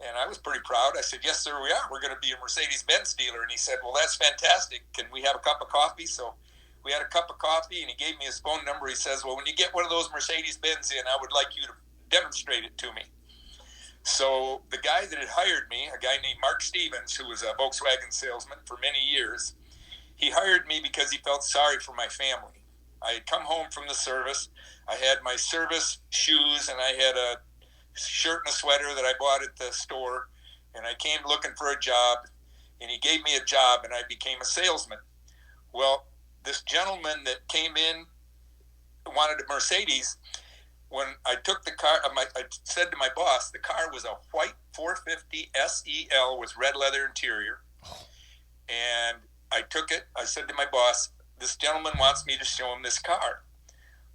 And I was pretty proud. I said, yes, sir, we are. We're going to be a Mercedes-Benz dealer. And he said, well, that's fantastic. Can we have a cup of coffee? So we had a cup of coffee, and he gave me his phone number. He says, well, when you get one of those Mercedes-Benz in, I would like you to demonstrate it to me. So the guy that had hired me, a guy named Mark Stevens, who was a Volkswagen salesman for many years, he hired me because he felt sorry for my family. I had come home from the service. I had my service shoes, and I had a shirt and a sweater that I bought at the store, and I came looking for a job, and he gave me a job, and I became a salesman. Well, this gentleman that came in wanted a Mercedes. When I took the car, I said to my boss, the car was a white 450 SEL with red leather interior, and I took it. I said to my boss, this gentleman wants me to show him this car.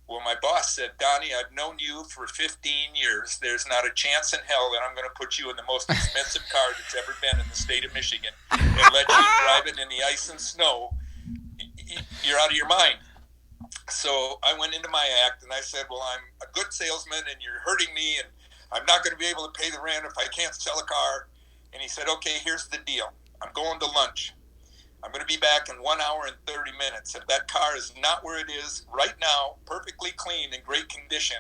Well, my boss said, Donnie, I've known you for 15 years. There's not a chance in hell that I'm going to put you in the most expensive car that's ever been in the state of Michigan and let you drive it in the ice and snow. You're out of your mind. So I went into my act and I said, well, I'm a good salesman and you're hurting me and I'm not going to be able to pay the rent if I can't sell a car. And he said, okay, here's the deal. I'm going to lunch. I'm going to be back in 1 hour and 30 minutes. If that car is not where it is right now, perfectly clean and great condition,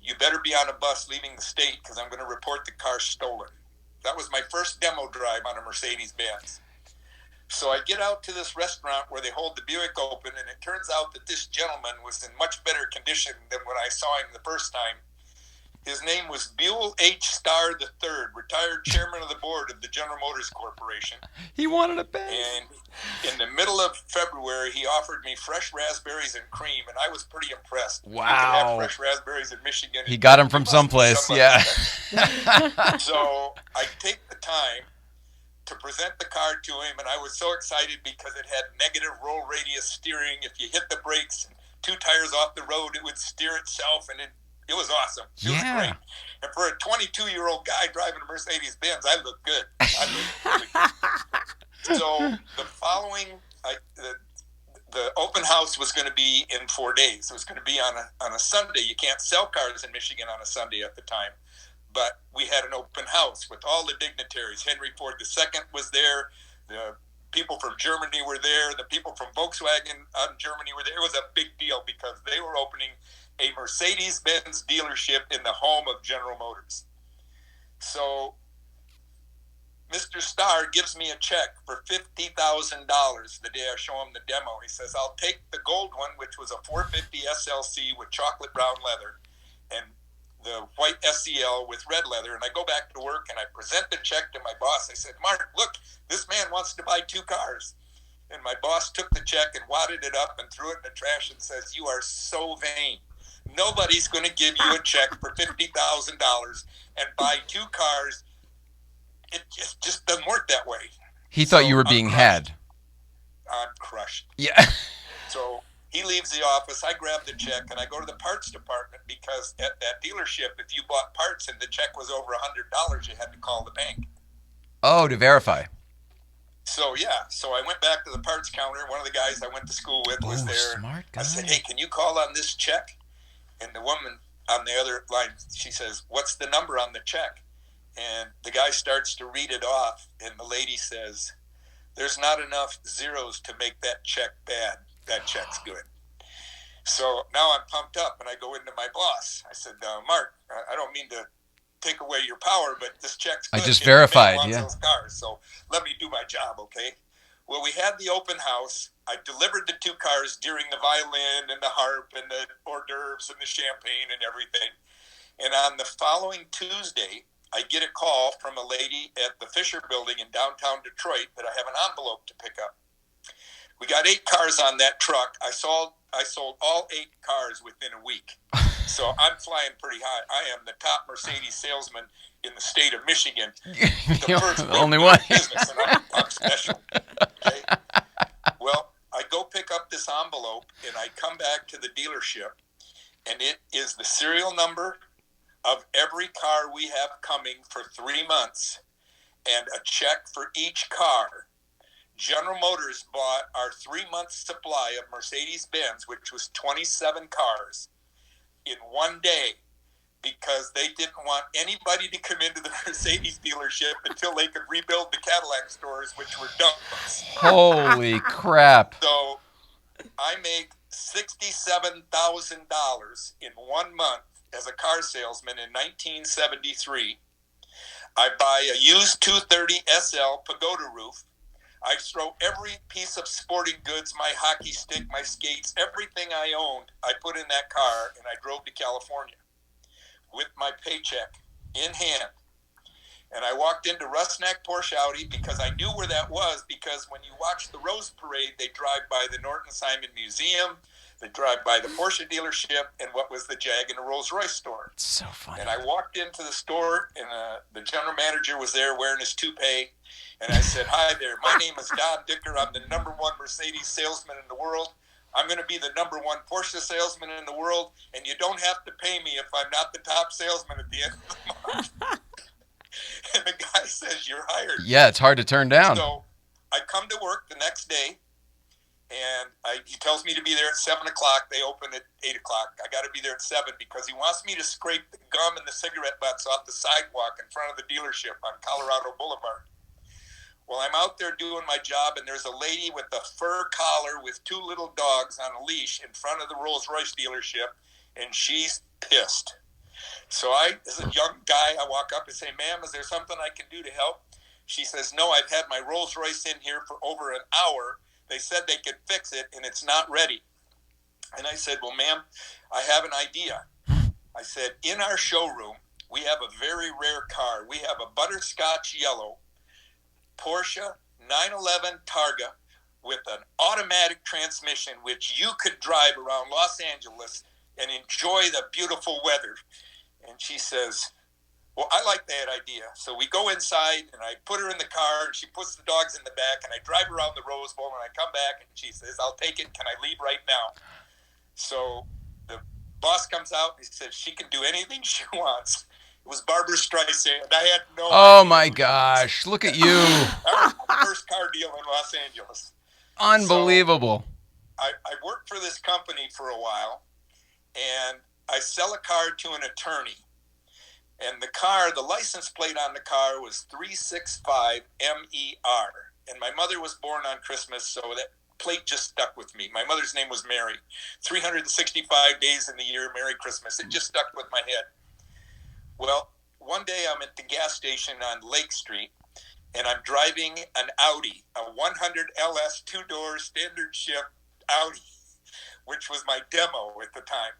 you better be on a bus leaving the state because I'm going to report the car stolen. That was my first demo drive on a Mercedes-Benz. So I get out to this restaurant where they hold the Buick open, and it turns out that this gentleman was in much better condition than when I saw him the first time. His name was Buell H. Starr III, retired chairman of the board of the General Motors Corporation. He wanted a Benz. And in the middle of February, he offered me fresh raspberries and cream, and I was pretty impressed. Wow. You can have fresh raspberries in Michigan. He got them from someplace, yeah. So I take the time to present the car to him, and I was so excited because it had negative roll radius steering. If you hit the brakes and 2 tires off the road, it would steer itself, and it was awesome. It was great. And for a 22-year-old guy driving a Mercedes-Benz, I looked good. I looked really good. So the following, the open house was going to be in 4 days. It was going to be on a Sunday. You can't sell cars in Michigan on a Sunday at the time. But we had an open house with all the dignitaries. Henry Ford II was there. The people from Germany were there. The people from Volkswagen out in Germany were there. It was a big deal because they were opening a Mercedes-Benz dealership in the home of General Motors. So Mr. Starr gives me a check for $50,000 the day I show him the demo. He says, I'll take the gold one, which was a 450 SLC with chocolate brown leather, and the white SEL with red leather. And I go back to work and I present the check to my boss. I said, Mark, look, this man wants to buy 2 cars. And my boss took the check and wadded it up and threw it in the trash and says, you are so vain. Nobody's going to give you a check for $50,000 and buy 2 cars. It just doesn't work that way. He thought you were being had. I'm crushed. Yeah. So he leaves the office. I grab the check and I go to the parts department because at that dealership, if you bought parts and the check was over $100, you had to call the bank. Oh, to verify. So, yeah. So I went back to the parts counter. One of the guys I went to school with was there. Smart guy. I said, hey, can you call on this check? And the woman on the other line, she says, what's the number on the check? And the guy starts to read it off, and the lady says, there's not enough zeros to make that check bad. That check's good. So now I'm pumped up, and I go into my boss. I said, Mark, I don't mean to take away your power, but this check's good. I just verified, yeah. Those cars, so let me do my job, okay? Well, we had the open house. I delivered the 2 cars during the violin and the harp and the hors d'oeuvres and the champagne and everything. And on the following Tuesday, I get a call from a lady at the Fisher Building in downtown Detroit that I have an envelope to pick up. We got 8 cars on that truck. I sold all 8 cars within a week. So I'm flying pretty high. I am the top Mercedes salesman in the state of Michigan. The only one. Business, and I'm special. Okay? Well, I go pick up this envelope, and I come back to the dealership, and it is the serial number of every car we have coming for 3 months and a check for each car. General Motors bought our 3-month supply of Mercedes-Benz, which was 27 cars. in one day because they didn't want anybody to come into the Mercedes dealership until they could rebuild the Cadillac stores, which were dumps. Holy crap. So I make $67,000 in 1 month as a car salesman in 1973. I buy a used 230 SL Pagoda roof. I throw every piece of sporting goods, my hockey stick, my skates, everything I owned, I put in that car, and I drove to California with my paycheck in hand. And I walked into Rusnak Porsche Audi because I knew where that was, because when you watch the Rose Parade, they drive by the Norton Simon Museum, they drive by the Porsche dealership, and what was the Jag and the Rolls Royce store. It's so funny. And I walked into the store, and the general manager was there wearing his toupee. And I said, "Hi there, my name is Don Dicker. I'm the #1 Mercedes salesman in the world. I'm going to be the #1 Porsche salesman in the world, and you don't have to pay me if I'm not the top salesman at the end of the month." And the guy says, "You're hired." Yeah, it's hard to turn down. So I come to work the next day, and he tells me to be there at 7 o'clock. They open at 8 o'clock. I got to be there at 7 because he wants me to scrape the gum and the cigarette butts off the sidewalk in front of the dealership on Colorado Boulevard. Well, I'm out there doing my job, and there's a lady with a fur collar with 2 little dogs on a leash in front of the Rolls-Royce dealership, and she's pissed. So as a young guy, I walk up and say, "Ma'am, is there something I can do to help?" She says, "No, I've had my Rolls-Royce in here for over an hour. They said they could fix it, and it's not ready." And I said, "Well, ma'am, I have an idea." I said, "In our showroom, we have a very rare car. We have a butterscotch yellow Porsche 911 Targa with an automatic transmission, which you could drive around Los Angeles and enjoy the beautiful weather." And she says, "Well, I like that idea." So we go inside, and I put her in the car, and she puts the dogs in the back, and I drive around the Rose Bowl, and I come back, and she says, "I'll take it. Can I leave right now?" So the boss comes out, and he says she can do anything she wants. It was Barbra Streisand. I had no Oh idea. my gosh, look at you. That was my first car deal in Los Angeles. Unbelievable. So I worked for this company for a while, and I sell a car to an attorney. And the license plate on the car was 365 MER. And my mother was born on Christmas, so that plate just stuck with me. My mother's name was Mary. 365 days in the year, Merry Christmas. It just stuck with my head. Well, one day I'm at the gas station on Lake Street, and I'm driving an Audi, a 100 LS 2-door standard shift Audi, which was my demo at the time.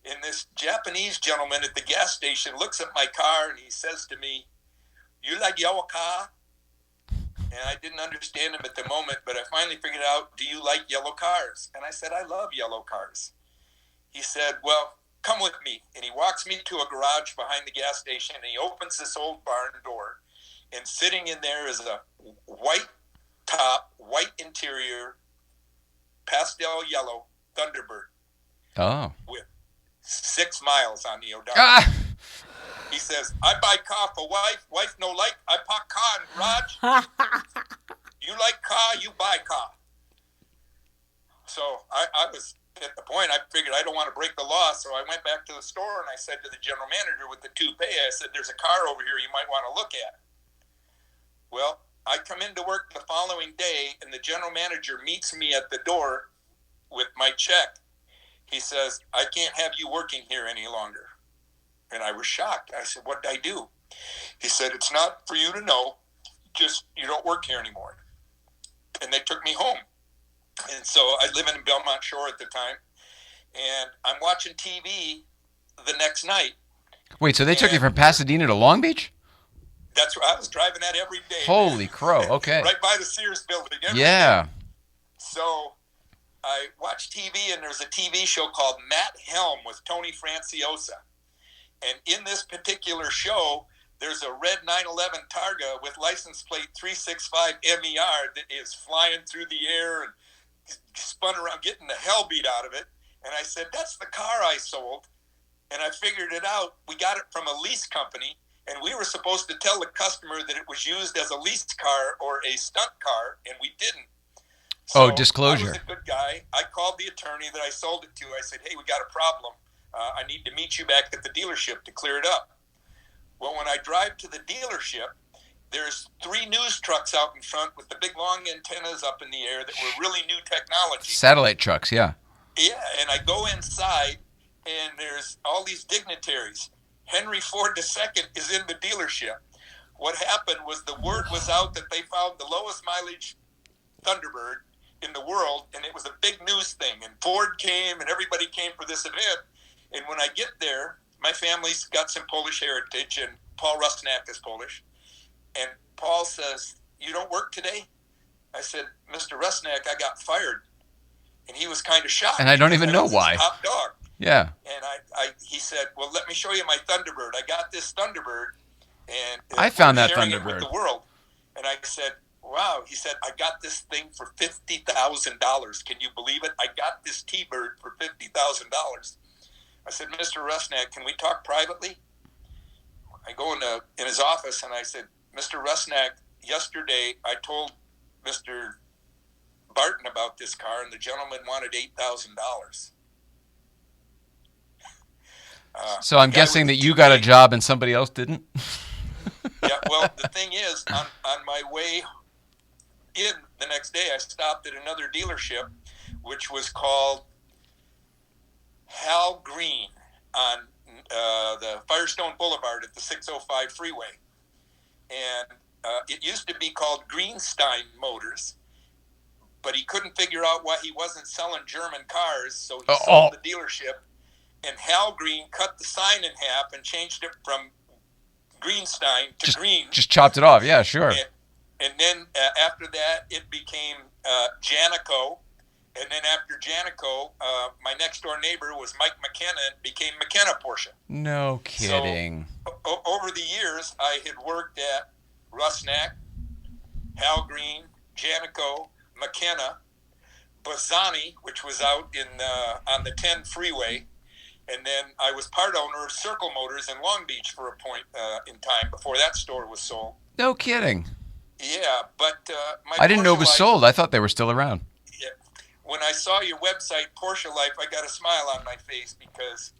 And this Japanese gentleman at the gas station looks at my car, and he says to me, "You like yellow car?" And I didn't understand him at the moment, but I finally figured out, "Do you like yellow cars?" And I said, "I love yellow cars." He said, "Well, come with me." And he walks me to a garage behind the gas station, and he opens this old barn door, and sitting in there is a white top, white interior, pastel yellow Thunderbird Oh. with 6 miles on the odometer. Ah. He says, "I buy car for wife no like, I park car in garage. You like car, you buy car." So I was at the point, I figured I don't want to break the law, so I went back to the store, and I said to the general manager with the toupee, I said, "There's a car over here you might want to look at." Well, I come into work the following day, and the general manager meets me at the door with my check. He says, "I can't have you working here any longer." And I was shocked. I said, "What did I do?" He said, "It's not for you to know. Just, you don't work here anymore." And they took me home. And so I live in Belmont Shore at the time. And I'm watching TV the next night. Wait, so they took you from Pasadena to Long Beach? That's where I was driving that every day. Holy crow, okay. Right by the Sears building. Every Yeah. day. So I watched TV, and there's a TV show called Matt Helm with Tony Franciosa. And in this particular show, there's a red 911 Targa with license plate 365 MER that is flying through the air and spun around, getting the hell beat out of it. And I said, "That's the car I sold." And I figured it out. We got it from a lease company, and we were supposed to tell the customer that it was used as a leased car or a stunt car, and we didn't. So disclosure. I was a good guy. I called the attorney that I sold it to. I said, "Hey, we got a problem. I need to meet you back at the dealership to clear it up. Well, when I drive to the dealership, there's 3 news trucks out in front with the big long antennas up in the air that were really new technology. Satellite trucks, yeah. Yeah, and I go inside, and there's all these dignitaries. Henry Ford II is in the dealership. What happened was the word was out that they found the lowest mileage Thunderbird in the world, and it was a big news thing. And Ford came, and everybody came for this event. And when I get there, my family's got some Polish heritage, and Paul Rusnak is Polish. And Paul says, "You don't work today?" I said, "Mr. Rusnak, I got fired." And he was kind of shocked. And I don't even know why. Top dog. Yeah. And he said, "Well, let me show you my Thunderbird. I got this Thunderbird, and I found that sharing it Thunderbird with the world." And I said, "Wow." He said, "I got this thing for $50,000. Can you believe it? I got this T-Bird for $50,000. I said, "Mr. Rusnak, can we talk privately?" I go in his office, and I said, "Mr. Rusnak, yesterday I told Mr. Barton about this car, and the gentleman wanted $8,000. So I'm guessing that you got a job and somebody else didn't? Yeah, well, the thing is, on my way in the next day, I stopped at another dealership, which was called Hal Green on the Firestone Boulevard at the 605 freeway. And it used to be called Greenstein Motors, but he couldn't figure out why he wasn't selling German cars, so he sold the dealership. And Hal Green cut the sign in half and changed it from Greenstein to Green. Just chopped it off, yeah, sure. And then after that, it became Janico. And then after Janico, my next door neighbor was Mike McKenna, and became McKenna Porsche. No kidding. So over the years, I had worked at Rusnak, Hal Green, Janico, McKenna, Bazzani, which was out on the 10 freeway. And then I was part owner of Circle Motors in Long Beach for a point in time before that store was sold. No kidding. Yeah, but I didn't know it was sold. I thought they were still around. Yeah. When I saw your website, Porsche Life, I got a smile on my face because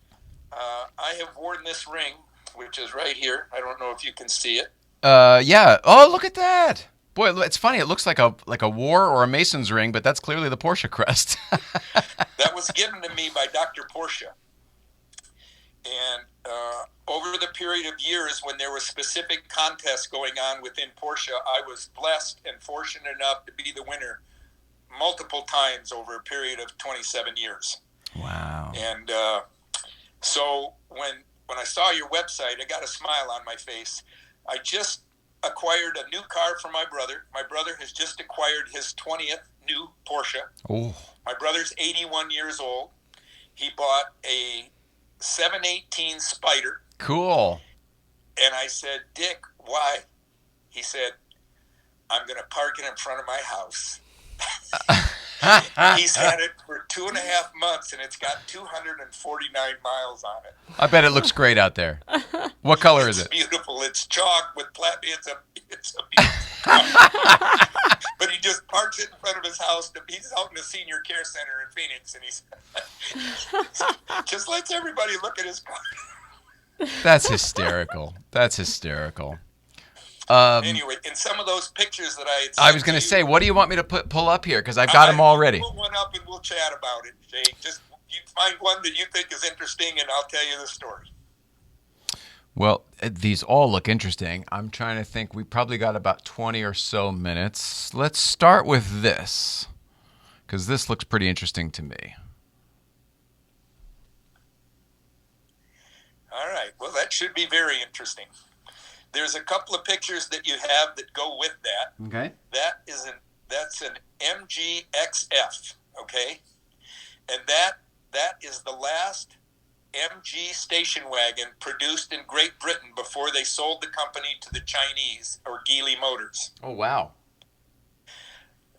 I have worn this ring, which is right here. I don't know if you can see it. Yeah. Oh, look at that. Boy, it's funny. It looks like a war or a Mason's ring, but that's clearly the Porsche crest. That was given to me by Dr. Porsche. And over the period of years when there were specific contests going on within Porsche, I was blessed and fortunate enough to be the winner multiple times over a period of 27 years. Wow. And so when I saw your website, I got a smile on my face. I just acquired a new car for my brother. My brother has just acquired his 20th new Porsche. Oh. My brother's 81 years old. He bought a 718 Spider. Cool. And I said, "Dick, why?" He said, "I'm going to park it in front of my house." He's had it for 2.5 months, and it's got 249 miles on it. I bet it looks great out there. What color is it? It's beautiful. It's chalk with it's a beautiful car. But he just parks it in front of his house. He's out in the senior care center in Phoenix, and he's just lets everybody look at his car. That's hysterical. That's hysterical. Anyway, in some of those pictures that I was going to say, what do you want me to pull up here? Because I've got them already. Put one up and we'll chat about it, Jay. Just you find one that you think is interesting, and I'll tell you the story. Well, these all look interesting. I'm trying to think. We probably got about 20 or so minutes. Let's start with this, because this looks pretty interesting to me. All right. Well, that should be very interesting. There's a couple of pictures that you have that go with that. Okay. That's an MG-XF, okay? And that is the last MG station wagon produced in Great Britain before they sold the company to the Chinese, or Geely Motors. Oh, wow.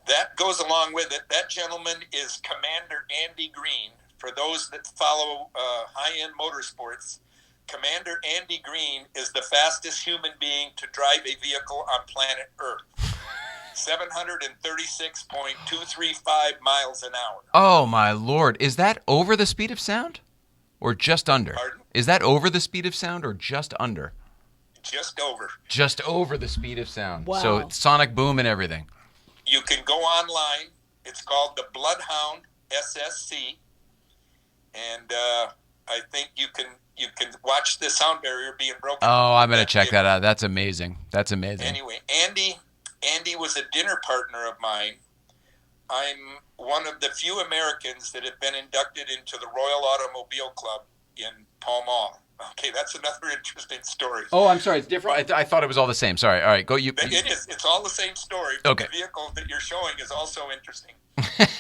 That goes along with it. That gentleman is Commander Andy Green. For those that follow high-end motorsports, Commander Andy Green is the fastest human being to drive a vehicle on planet Earth. 736.235 miles an hour. Oh, my Lord. Is that over the speed of sound? or just under? Pardon? Is that over the speed of sound or just under? Just over. Just over the speed of sound. Wow. So it's sonic boom and everything. You can go online. It's called the Bloodhound SSC, and I think you can watch the sound barrier being broken. Oh, I'm gonna check that out. That's amazing. That's amazing. Anyway, Andy was a dinner partner of mine. I'm one of the few Americans that have been inducted into the Royal Automobile Club in Pall Mall. Okay, that's another interesting story. Oh, I'm sorry. It's different. I thought it was all the same. Sorry. All right, go. You. It is. It's all the same story. But Okay. The vehicle that you're showing is also interesting.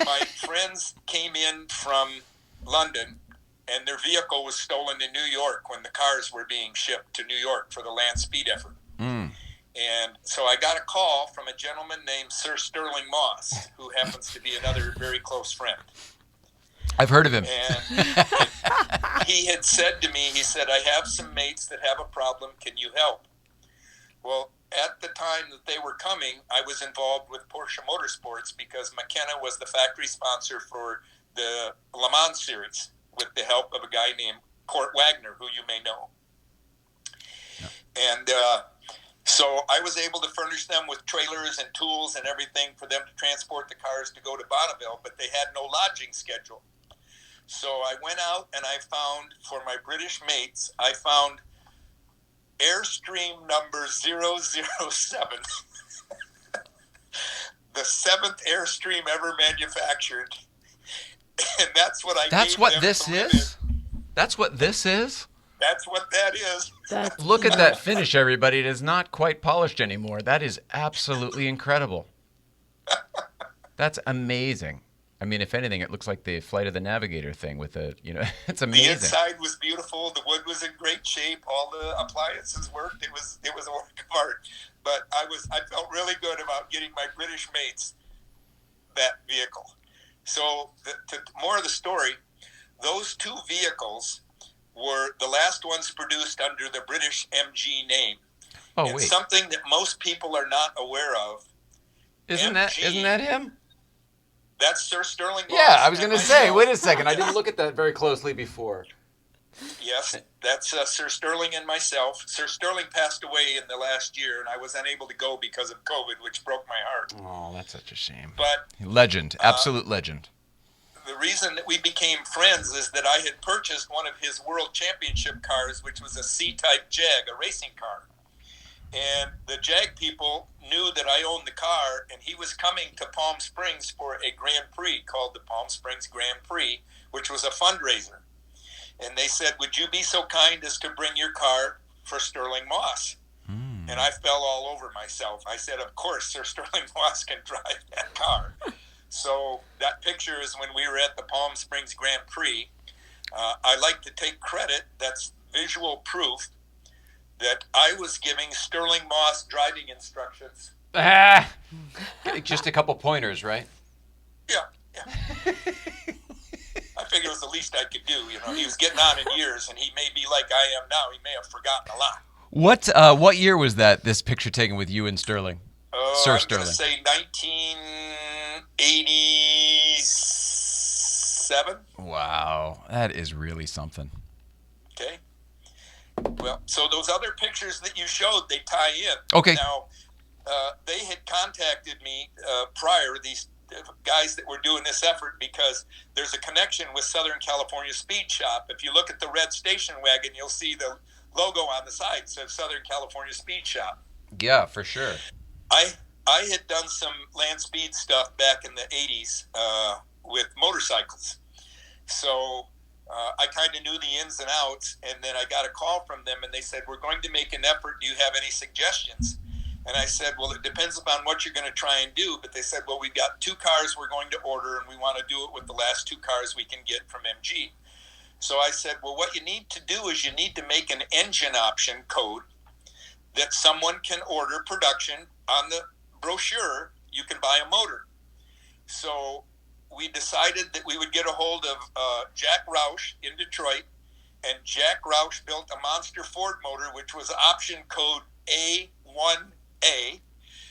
My friends came in from London, and their vehicle was stolen in New York when the cars were being shipped to New York for the land speed effort. Mm. And so I got a call from a gentleman named Sir Stirling Moss, who happens to be another very close friend. I've heard of him. And he had said to me, he said, I have some mates that have a problem. Can you help? Well, at the time that they were coming, I was involved with Porsche Motorsports because McKenna was the factory sponsor for the Le Mans series with the help of a guy named Kurt Wagner, who you may know. And so I was able to furnish them with trailers and tools and everything for them to transport the cars to go to Bonneville, but they had no lodging schedule. So I went out and I found, for my British mates, I found Airstream number 007, the 7th Airstream ever manufactured. And that's what I That's gave what them this to live is? in. That's what this is? That's what that is. That's Look at that finish, everybody. It is not quite polished anymore. That is absolutely incredible. That's amazing. I mean, if anything, it looks like the Flight of the Navigator thing with the, it's The amazing. inside was beautiful. The wood was in great shape. All the appliances worked. It was a work of art. But I felt really good about getting my British mates that vehicle. So more of the story, those two vehicles were the last ones produced under the British MG name. Oh, and wait. something that most people are not aware of. Isn't MG that him? That's Sir Stirling Moss. Yeah, I was going to and say, myself. wait a second. I didn't look at that very closely before. Yes, that's Sir Stirling and myself. Sir Stirling passed away in the last year, and I was unable to go because of COVID, which broke my heart. Oh, that's such a shame. But Legend. Absolute legend. the reason that we became friends is that I had purchased one of his World Championship cars, which was a C-Type Jag, a racing car. And the Jag people knew that I owned the car, and he was coming to Palm Springs for a Grand Prix called the Palm Springs Grand Prix, which was a fundraiser. And they said, would you be so kind as to bring your car for Stirling Moss? And I fell all over myself. I said, of course, Sir Stirling Moss can drive that car. So that picture is when we were at the Palm Springs Grand Prix. I like to take credit. That's visual proof that I was giving Stirling Moss driving instructions. Just a couple pointers, right? Yeah. I figured it was the least I could do. He was getting on in years, and he may be like I am now. He may have forgotten a lot. What year was that, this picture taken with you and Stirling? Sir I'm Stirling. going to say 1987. Wow, that is really something. Okay. Well, so those other pictures that you showed, they tie in. Okay. Now, they had contacted me prior, these guys that were doing this effort, because there's a connection with Southern California Speed Shop. If you look at the red station wagon, you'll see the logo on the side says Southern California Speed Shop. Yeah, for sure. I had done some land speed stuff back in the 80s with motorcycles. So I kind of knew the ins and outs, and then I got a call from them, and they said, we're going to make an effort. Do you have any suggestions? And I said, well, it depends upon what you're going to try and do. But they said, well, we've got 2 cars we're going to order, and we want to do it with the last 2 cars we can get from MG. So I said, well, what you need to do is you need to make an engine option code that someone can order production. On the brochure, you can buy a motor. So we decided that we would get a hold of Jack Roush in Detroit, and Jack Roush built a monster Ford motor, which was option code A1A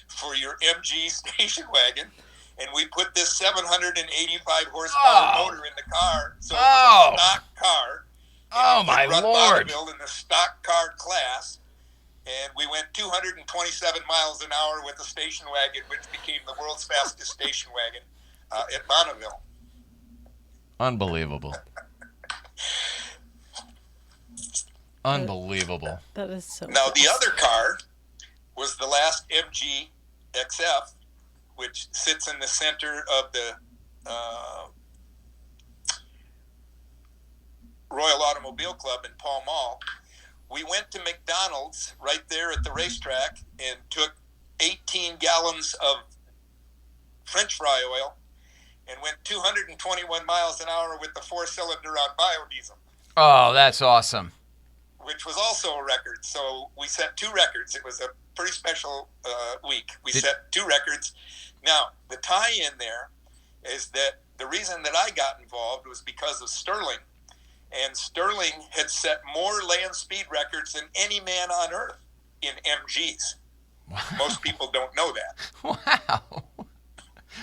for your MG station wagon. And we put this 785 horsepower motor in the car, so it was a stock car. Oh, my Run Lord. Bonneville in the stock car class, and we went 227 miles an hour with a station wagon, which became the world's fastest station wagon at Bonneville. Unbelievable. Unbelievable. That is so Now, the fast. other car was the last MG XF, which sits in the center of the Royal Automobile Club in Pall Mall. We went to McDonald's right there at the racetrack and took 18 gallons of French fry oil and went 221 miles an hour with the 4-cylinder on biodiesel, Oh, that's awesome. which was also a record. So we set 2 records. It was a pretty special week. We set 2 records. Now, the tie-in there is that the reason that I got involved was because of Stirling. And Stirling had set more land speed records than any man on earth in MGs. Wow. Most people don't know that. Wow.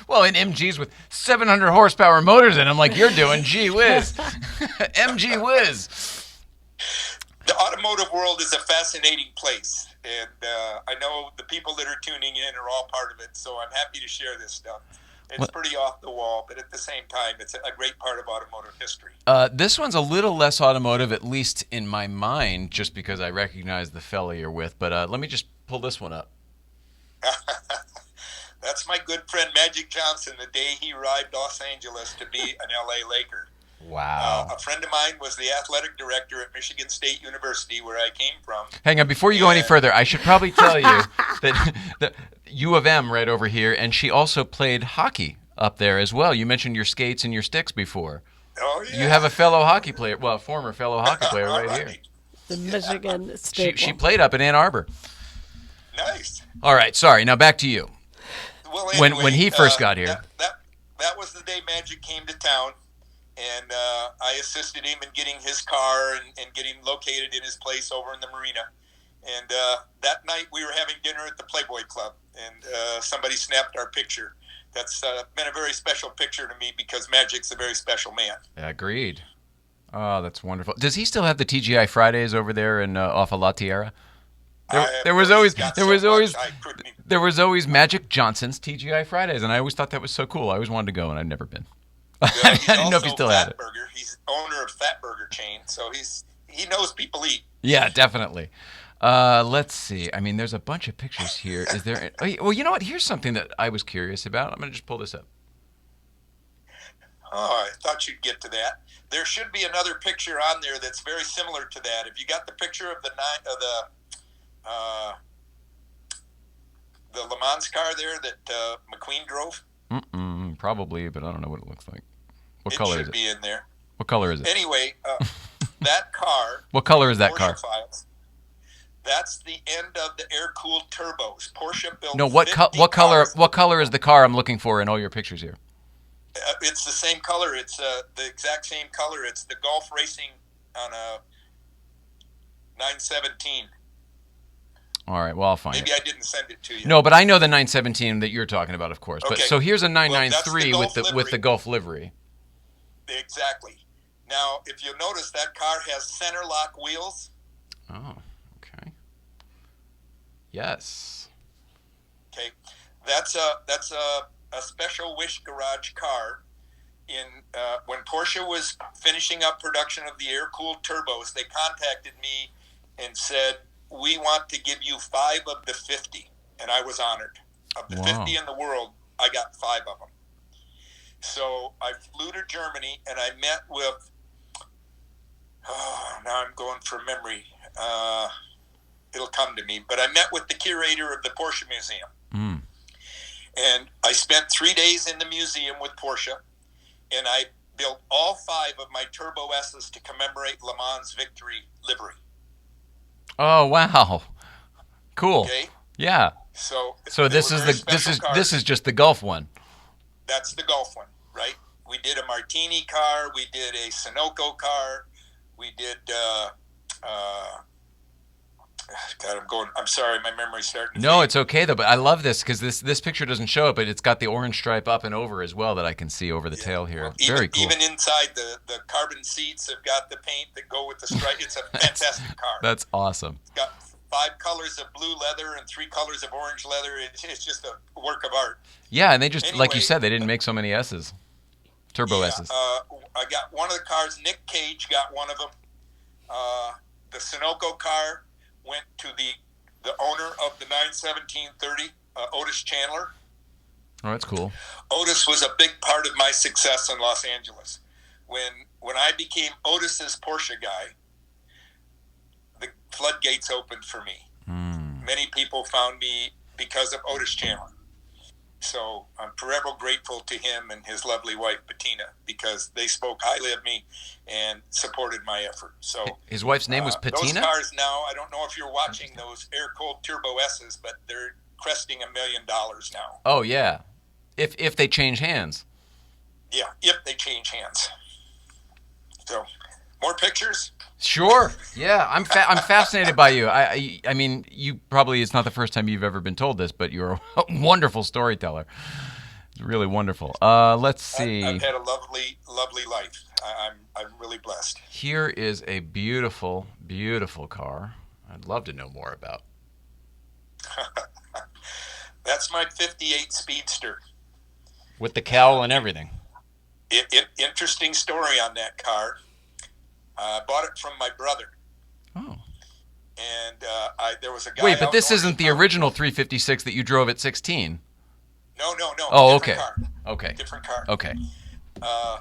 Well, in MGs with 700 horsepower motors in them, like you're doing, gee whiz. MG whiz. The automotive world is a fascinating place. And I know the people that are tuning in are all part of it. So I'm happy to share this stuff. It's pretty off the wall, but at the same time, it's a great part of automotive history. This one's a little less automotive, at least in my mind, just because I recognize the fella you're with. But let me just pull this one up. That's my good friend Magic Johnson, the day he arrived Los Angeles to be an LA Laker. Wow. A friend of mine was the athletic director at Michigan State University, where I came from. Hang on, before you go any further, I should probably tell you that the U of M right over here, and she also played hockey up there as well. You mentioned your skates and your sticks before. Oh, yeah. You have a fellow hockey player, well, a former fellow hockey player right here. The Michigan State. She played up in Ann Arbor. Nice. All right, sorry. Now back to you. Well, When anyway, he first got here. That was the day Magic came to town, and I assisted him in getting his car and getting located in his place over in the marina. And that night we were having dinner at the Playboy Club, and somebody snapped our picture. That's been a very special picture to me because Magic's a very special man. Agreed. Oh, that's wonderful. Does he still have the TGI Fridays over there in off of La Tierra? There was always Magic Johnson's TGI Fridays, and I always thought that was so cool. I always wanted to go, and I've never been. I didn't know if he still had it. He's owner of Fat Burger chain, so he knows people eat. Yeah, definitely. Let's see. I mean, there's a bunch of pictures here. Is there? Well, you know what? Here's something that I was curious about. I'm going to just pull this up. Oh, I thought you'd get to that. There should be another picture on there that's very similar to that. Have you got the picture of the Le Mans car there that McQueen drove? Probably, but I don't know what it looks like. What It color should is it? be in there. What color is it? Anyway, that car. What color is that Porsche car? Files, that's the end of the air-cooled turbos. Porsche built. No, what 50 color? cars. What color is the car I'm looking for in all your pictures here? It's the same color. It's the exact same color. It's the Gulf Racing on a 917. All right, well, I'll find Maybe it. I didn't send it to you. No, but I know the 917 that you're talking about, of course. But Okay. so here's a Well, that's 993 the with Gulf with the Gulf livery. Exactly. Now, if you'll notice, that car has center lock wheels. Oh, okay. Yes. Okay, that's a special wish garage car. When Porsche was finishing up production of the air-cooled turbos, they contacted me and said, "We want to give you 5 of the 50," and I was honored. Of the 50 in the world, I got 5 of them. So I flew to Germany and I met with. Oh, now I'm going from memory. It'll come to me. But I met with the curator of the Porsche Museum. And I spent 3 days in the museum with Porsche. And I built all 5 of my Turbo S's to commemorate Le Mans victory livery. Oh, wow. Cool. Okay? Yeah. So this is just the Gulf one. That's the Gulf one, right? We did a Martini car. We did a Sunoco car. We did God, I'm sorry, my memory's starting to No, fade. it's okay though. But I love this because this picture doesn't show it, but it's got the orange stripe up and over as well that I can see over the tail here. Well, Very cool. Even inside the carbon seats have got the paint that go with the stripe. It's a fantastic car. That's awesome. It's got 5 colors of blue leather and 3 colors of orange leather. It's just a work of art. Yeah, and they just, like you Anyway, said, they didn't make so many S's. Turbo S's. I got one of the cars. Nick Cage got one of them. The Sunoco car went to the owner of the 91730, Otis Chandler. Oh, that's cool. Otis was a big part of my success in Los Angeles. When I became Otis's Porsche guy, the floodgates opened for me. Many people found me because of Otis Chandler. So I'm forever grateful to him and his lovely wife, Bettina, because they spoke highly of me and supported my effort. So his wife's name was Bettina? Those cars now, I don't know if you're watching those air-cooled Turbo S's, but they're cresting $1 million now. Oh, yeah. If they change hands. Yeah, if they change hands. So, more pictures? Sure. Yeah, I'm fascinated by you. I mean, you probably, it's not the first time you've ever been told this, but you're a wonderful storyteller. It's really wonderful. Let's see. I've had a lovely, lovely life. I'm really blessed. Here is a beautiful, beautiful car. I'd love to know more about. That's my 58 Speedster. With the cowl and everything. Interesting story on that car. I bought it from my brother. Oh. And there was a guy. Wait, but this isn't the original 356 that you drove at 16. No. Oh, Different okay. Car. Okay. Different car. Okay. I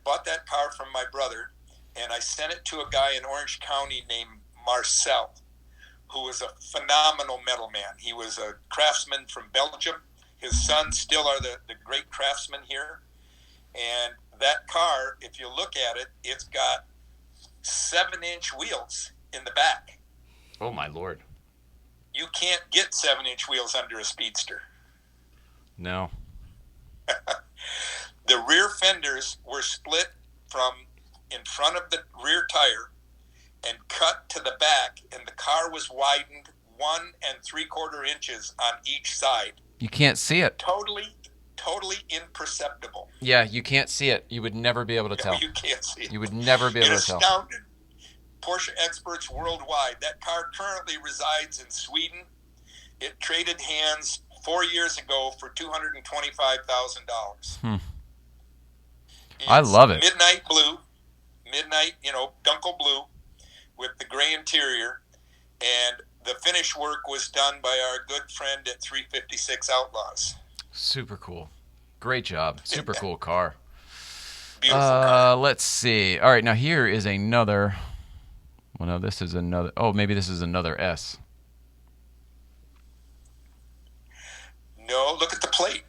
bought that car from my brother, and I sent it to a guy in Orange County named Marcel, who was a phenomenal metal man. He was a craftsman from Belgium. His sons still are the great craftsmen here. And that car, if you look at it, it's got 7-inch wheels in the back. Oh, my Lord. You can't get 7-inch wheels under a Speedster. No. The rear fenders were split from in front of the rear tire and cut to the back, and the car was widened 1 3/4 inches on each side. You can't see it. Totally imperceptible. Yeah, you can't see it. You would never be able to tell. You can't see it. You would never be able It to tell. astounded Porsche experts worldwide. That car currently resides in Sweden. It traded hands 4 years ago for $225,000. I love it. Midnight blue, Dunkel blue with the gray interior, and the finish work was done by our good friend at 356 Outlaws. Super cool. Great job. Super cool car. Beautiful car. Let's see. All right, now here is another. Well, no, this is another. Oh, maybe this is another S. No, look at the plate.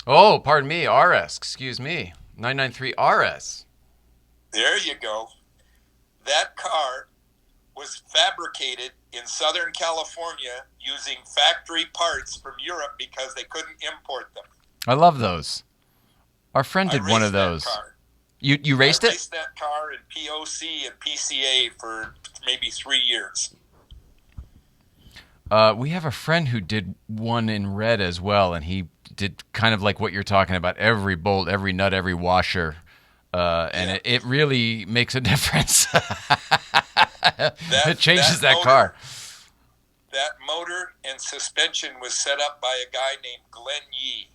Oh, pardon me. RS. Excuse me. 993 RS. There you go. That car was fabricated in Southern California using factory parts from Europe because they couldn't import them. I love those. Our friend I did one of raced that those. car. You raced I it? raced that car in POC and PCA for maybe 3 years. We have a friend who did one in red as well, and he did kind of like what you're talking about, every bolt, every nut, every washer. And it really makes a difference. It changes that car. That motor and suspension was set up by a guy named Glenn Yee.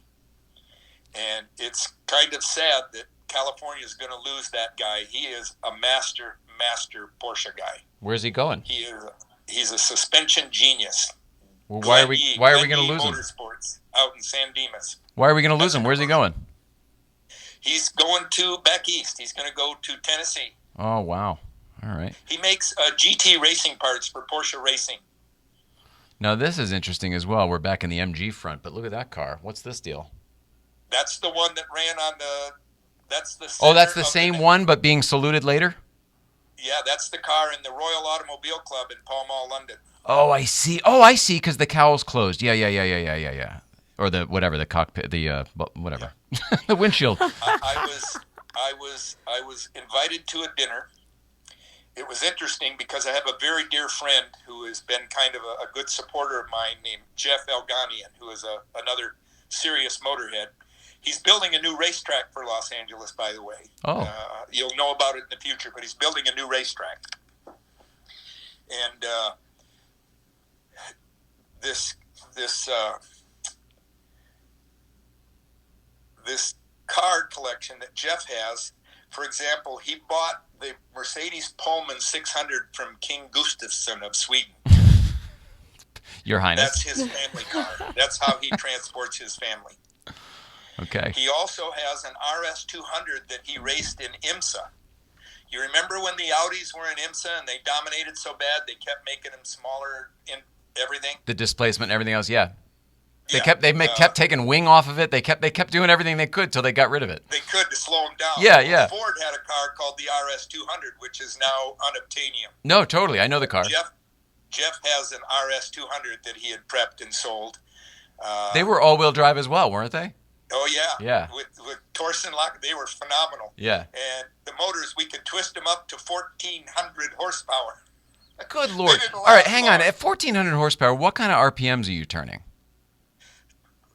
And it's kind of sad that California is going to lose that guy. He is a master Porsche guy. Where's he going? He's a suspension genius. Well, why are we going to lose him? Motorsports out in San Dimas. Why are we going to lose him? Where's he going? He's going back east. He's going to go to Tennessee. Oh, wow. All right. He makes GT racing parts for Porsche Racing. Now, this is interesting as well. We're back in the MG front, but look at that car. What's this deal? That's the one that ran on the... That's the that's the same one, but being saluted later? Yeah, that's the car in the Royal Automobile Club in Pall Mall, London. Oh, I see. Oh, I see, because the cowl's closed. Yeah. Or the cockpit, whatever. Yeah. The windshield. I was invited to a dinner. it was interesting because I have a very dear friend who has been kind of a good supporter of mine named Jeff Elganian, who is another serious motorhead. He's building a new racetrack for Los Angeles, by the way. Oh. You'll know about it in the future, but he's building a new racetrack. And this car collection that Jeff has, for example, he bought the Mercedes Pullman 600 from King Gustafsson of Sweden. Your Highness. That's his family car. That's how he transports his family. Okay. He also has an RS200 that he raced in IMSA. You remember when the Audis were in IMSA and they dominated so bad they kept making them smaller in everything? The displacement and everything else, yeah. They Yeah. kept taking wing off of it. They kept doing everything they could till they got rid of it. They could to slow them down. Yeah, yeah. Ford had a car called the RS200, which is now unobtainium. No, totally. I know the car. Jeff has an RS200 that he had prepped and sold. They were all-wheel drive as well, weren't they? Oh, yeah. Yeah. With Torsen lock, they were phenomenal. Yeah. And the motors, we could twist them up to 1,400 horsepower. Good Lord. didn't All right, last hang long. on. At 1,400 horsepower, what kind of RPMs are you turning?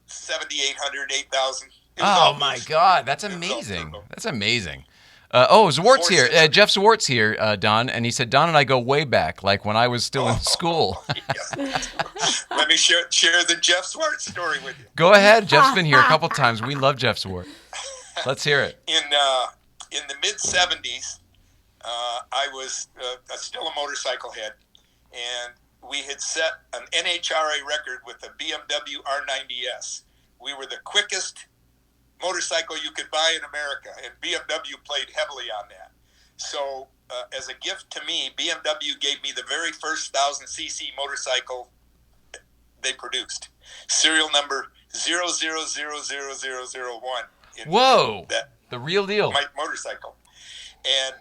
7,800, 8,000. Oh, my God. That's amazing. That's amazing. Zwart's here. Jeff Zwart's here, Don, and he said, Don and I go way back, like when I was still in school. Yes. Let me share the Jeff Zwart story with you. Go ahead. Jeff's been here a couple times. We love Jeff Zwart. Let's hear it. In the mid-'70s, I was still a motorcycle head, and we had set an NHRA record with a BMW R90S. We were the quickest motorcycle you could buy in America, and BMW played heavily on that. So as a gift to me, BMW gave me the very first 1,000cc motorcycle they produced, serial number 0000001. Whoa, the real deal. My motorcycle. And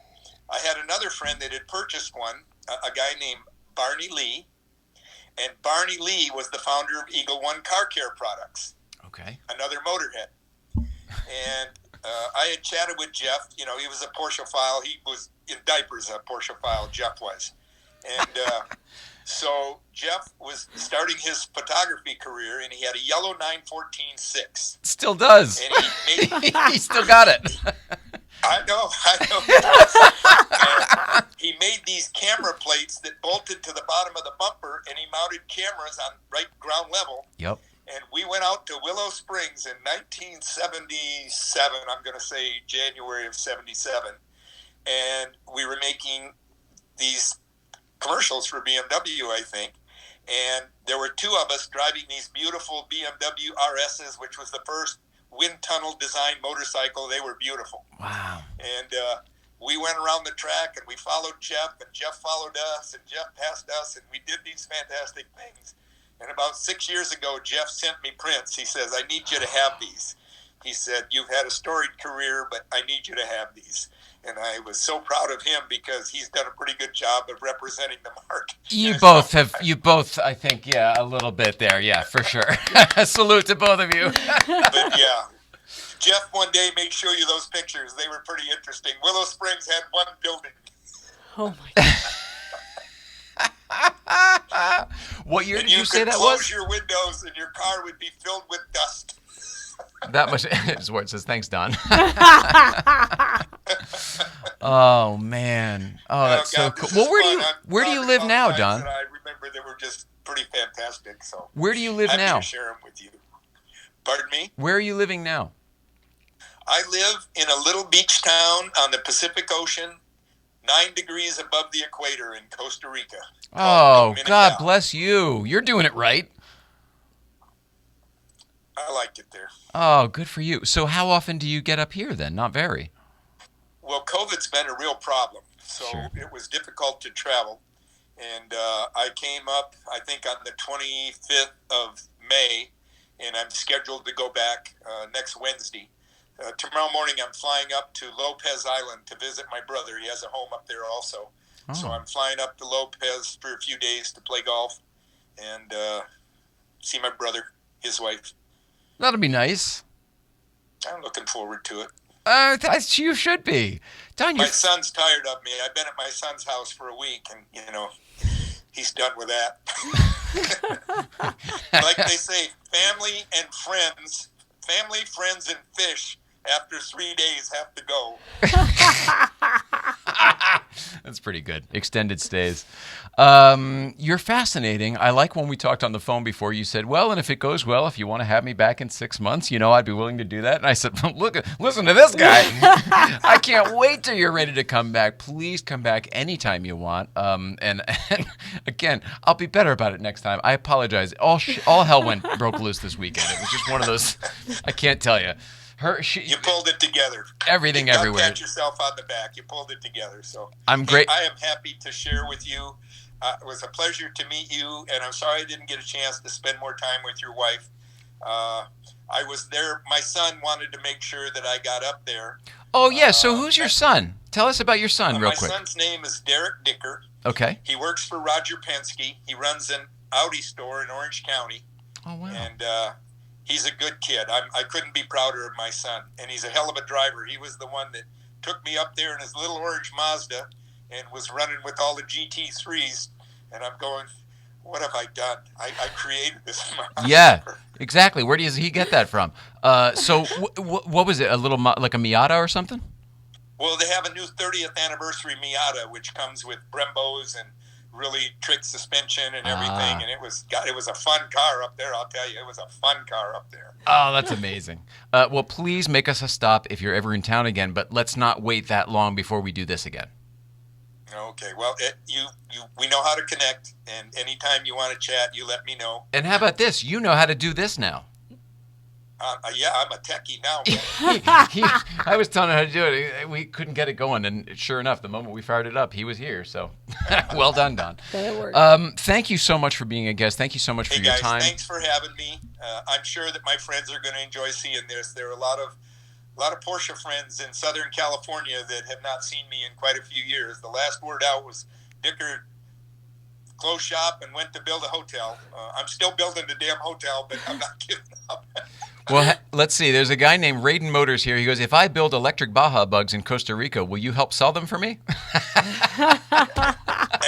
I had another friend that had purchased one, a guy named Barney Lee, and Barney Lee was the founder of Eagle One Car Care Products. Okay. Another motorhead. And I had chatted with Jeff. You know, he was a Porscheophile. He was in diapers, a Porscheophile, Jeff was. And so Jeff was starting his photography career, and he had a yellow 914-6. Still does. And he made He still got it. I know. He made these camera plates that bolted to the bottom of the bumper, and he mounted cameras on right ground level. Yep. And we went out to Willow Springs in 1977, I'm going to say January of 77. And we were making these commercials for BMW, I think. And there were two of us driving these beautiful BMW RSs, which was the first wind tunnel design motorcycle. They were beautiful. Wow. And we went around the track, and we followed Jeff, and Jeff followed us, and Jeff passed us, and we did these fantastic things. And about 6 years ago, Jeff sent me prints. He says, I need you to have these. He said, you've had a storied career, but I need you to have these. And I was so proud of him because he's done a pretty good job of representing the mark. You both, I think, yeah, a little bit there. Yeah, for sure. Salute to both of you. But yeah, Jeff one day may show you those pictures. They were pretty interesting. Willow Springs had one building. Oh, my God. What year And did you say could that close was? your windows and your car would be filled with dust. That much. Zwart says, thanks, Don. Oh, man. Oh, that's so God, cool. this Well, is where do you fun. I'm live talking now, about Don? times that I remember they were just pretty fantastic. So Where do you live happy now? to share them with you. Pardon me? Where are you living now? I live in a little beach town on the Pacific Ocean, 9 degrees above the equator in Costa Rica. Oh, called God Dominicao. bless you. You're doing it right. I like it there. Oh, good for you. So how often do you get up here then? Not very. Well, COVID's been a real problem, so Sure. it was difficult to travel. And I came up, I think, on the 25th of May, and I'm scheduled to go back next Wednesday. Tomorrow morning, I'm flying up to Lopez Island to visit my brother. He has a home up there also. So I'm flying up to Lopez for a few days to play golf and see my brother, his wife. That'll be nice. I'm looking forward to it. You should be. Don, My son's tired of me. I've been at my son's house for a week, and he's done with that. Like they say, family, friends, and fish after 3 days have to go. That's pretty good. Extended stays. You're fascinating. I like when we talked on the phone before, you said, well, and if it goes well, if you want to have me back in 6 months, I'd be willing to do that. And I said, listen to this guy. I can't wait till you're ready to come back. Please come back anytime you want. And again, I'll be better about it next time. I apologize. All hell broke loose this weekend. It was just one of those, I can't tell you. You pulled it together. Everything everywhere. Pat yourself on the back. You pulled it together. So I'm great. I am happy to share with you. It was a pleasure to meet you, and I'm sorry I didn't get a chance to spend more time with your wife. I was there. My son wanted to make sure that I got up there. Oh, yeah. So who's your son? Tell us about your son real quick. My son's name is DICKER. Okay. He works for Roger Penske. He runs an Audi store in Orange County. Oh, wow. And he's a good kid. I couldn't be prouder of my son. And he's a hell of a driver. He was the one that took me up there in his little orange Mazda and was running with all the GT3s. And I'm going, what have I done? I created this monster. Yeah, exactly. Where does he get that from? So what was it, like a Miata or something? Well, they have a new 30th anniversary Miata, which comes with Brembos and really trick suspension and everything. And it was a fun car up there, I'll tell you. It was a fun car up there. Oh, that's amazing. Well, please make us a stop if you're ever in town again, but let's not wait that long before we do this again. Okay, well, we know how to connect, and anytime you want to chat, you let me know. And how about this? You know how to do this now. Yeah, I'm a techie now. I was telling him how to do it. We couldn't get it going, and sure enough, the moment we fired it up, he was here. So, well done, Don. That worked. Thank you so much for being a guest. Thank you so much for your time. Thanks for having me. I'm sure that my friends are going to enjoy seeing this. There are a lot of Porsche friends in Southern California that have not seen me in quite a few years. The last word out was DICKER closed shop and went to build a hotel. I'm still building the damn hotel, but I'm not giving up. Well, let's see. There's a guy named Raiden Motors here. He goes, if I build electric Baja bugs in Costa Rica, will you help sell them for me?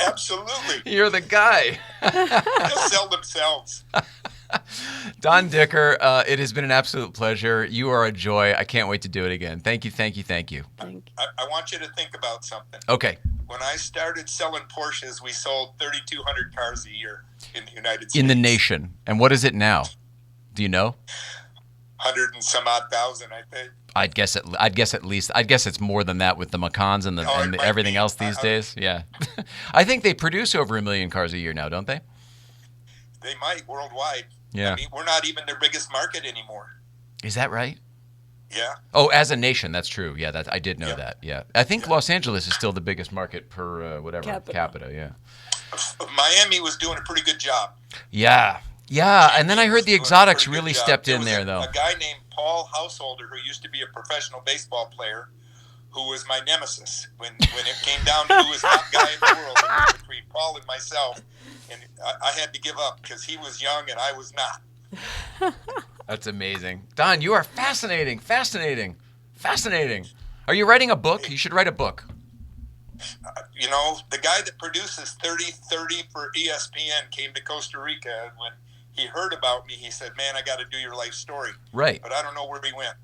Absolutely. You're the guy. They'll sell themselves. Don DICKER, it has been an absolute pleasure. You are a joy. I can't wait to do it again. Thank you. I want you to think about something. Okay. When I started selling Porsches, we sold 3,200 cars a year in the United States. In the nation. And what is it now? Do you know? 100 and some odd thousand, I think. I'd guess it's more than that with the Macans and everything else these days. Yeah. I think they produce over 1 million cars a year now, don't they? They might worldwide. Yeah. I mean, we're not even their biggest market anymore. Is that right? Yeah. Oh, as a nation, that's true. Yeah, I did know that. Yeah. I think Los Angeles is still the biggest market per capita. Yeah. Miami was doing a pretty good job. Yeah. Yeah, and then I heard the exotics really stepped in there, though. A guy named Paul Householder, who used to be a professional baseball player, who was my nemesis when it came down to who was the top guy in the world between Paul and myself. And I had to give up because he was young and I was not. That's amazing. Don, you are fascinating. Are you writing a book? You should write a book. The guy that produces 30-30 for ESPN came to Costa Rica, and when he heard about me, he said, man, I got to do your life story. Right. But I don't know where he went.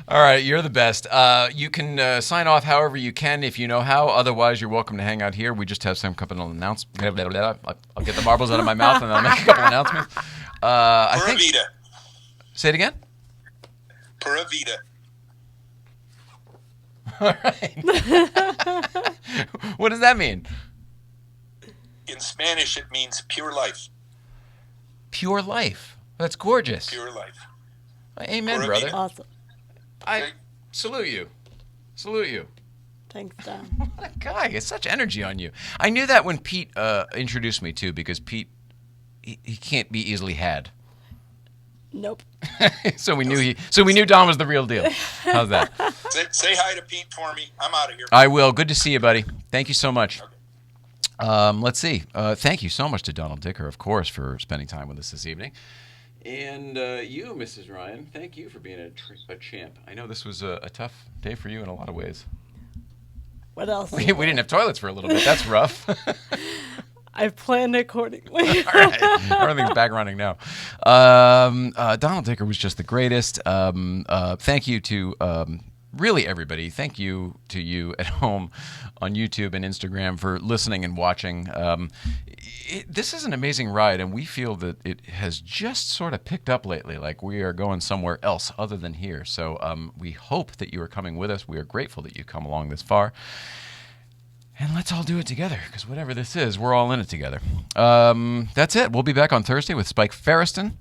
All right, you're the best. You can sign off however you can if you know how. Otherwise, you're welcome to hang out here. We just have some couple of announcements. I'll get the marbles out of my mouth and I'll make a couple announcements. Pura vida. Say it again? Pura vida. All right. What does that mean? In Spanish, it means pure life. Pure life. That's gorgeous. Pure life. Amen, Pura brother. vida. Awesome. I salute you. Thanks, Don. What a guy. It's such energy on you. I knew that when Pete introduced me, too, because Pete, he can't be easily had. Nope. So we knew Don was the real deal. How's that? Say hi to Pete for me. I'm out of here. I will. Good to see you, buddy. Thank you so much. Okay. Let's see. Thank you so much to Donald DICKER, of course, for spending time with us this evening. And you, Mrs. Ryan, thank you for being a champ. I know this was a tough day for you in a lot of ways. What else? We didn't have toilets for a little bit. That's rough. I've planned accordingly. All right. Everything's back running now. Donald Dicker was just the greatest. Thank you to really everybody. Thank you to you at home on YouTube and Instagram for listening and watching. This is an amazing ride, and we feel that it has just sort of picked up lately, like we are going somewhere else other than here. So we hope that you are coming with us. We are grateful that you come along this far. And let's all do it together, because whatever this is, we're all in it together. That's it. We'll be back on Thursday with Spike Ferriston.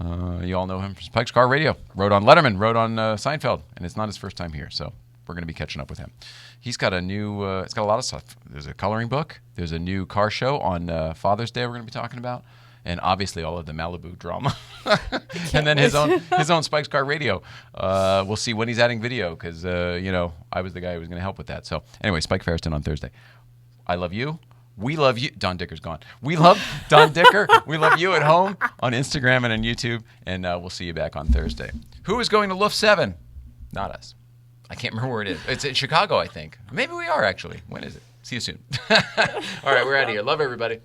You all know him from Spike's Car Radio. Wrote on Letterman, wrote on Seinfeld, and it's not his first time here, so we're going to be catching up with him. He's got a new, it's got a lot of stuff. There's a coloring book. There's a new car show on Father's Day we're going to be talking about. And obviously all of the Malibu drama. And then his own Spike's Car Radio. We'll see when he's adding video because, I was the guy who was going to help with that. So anyway, Spike Ferriston on Thursday. I love you. We love you. Don Dicker's gone. We love Don Dicker. We love you at home on Instagram and on YouTube. And we'll see you back on Thursday. Who is going to Luft 7? Not us. I can't remember where it is. It's in Chicago, I think. Maybe we are, actually. When is it? See you soon. All right, we're out of here. Love everybody.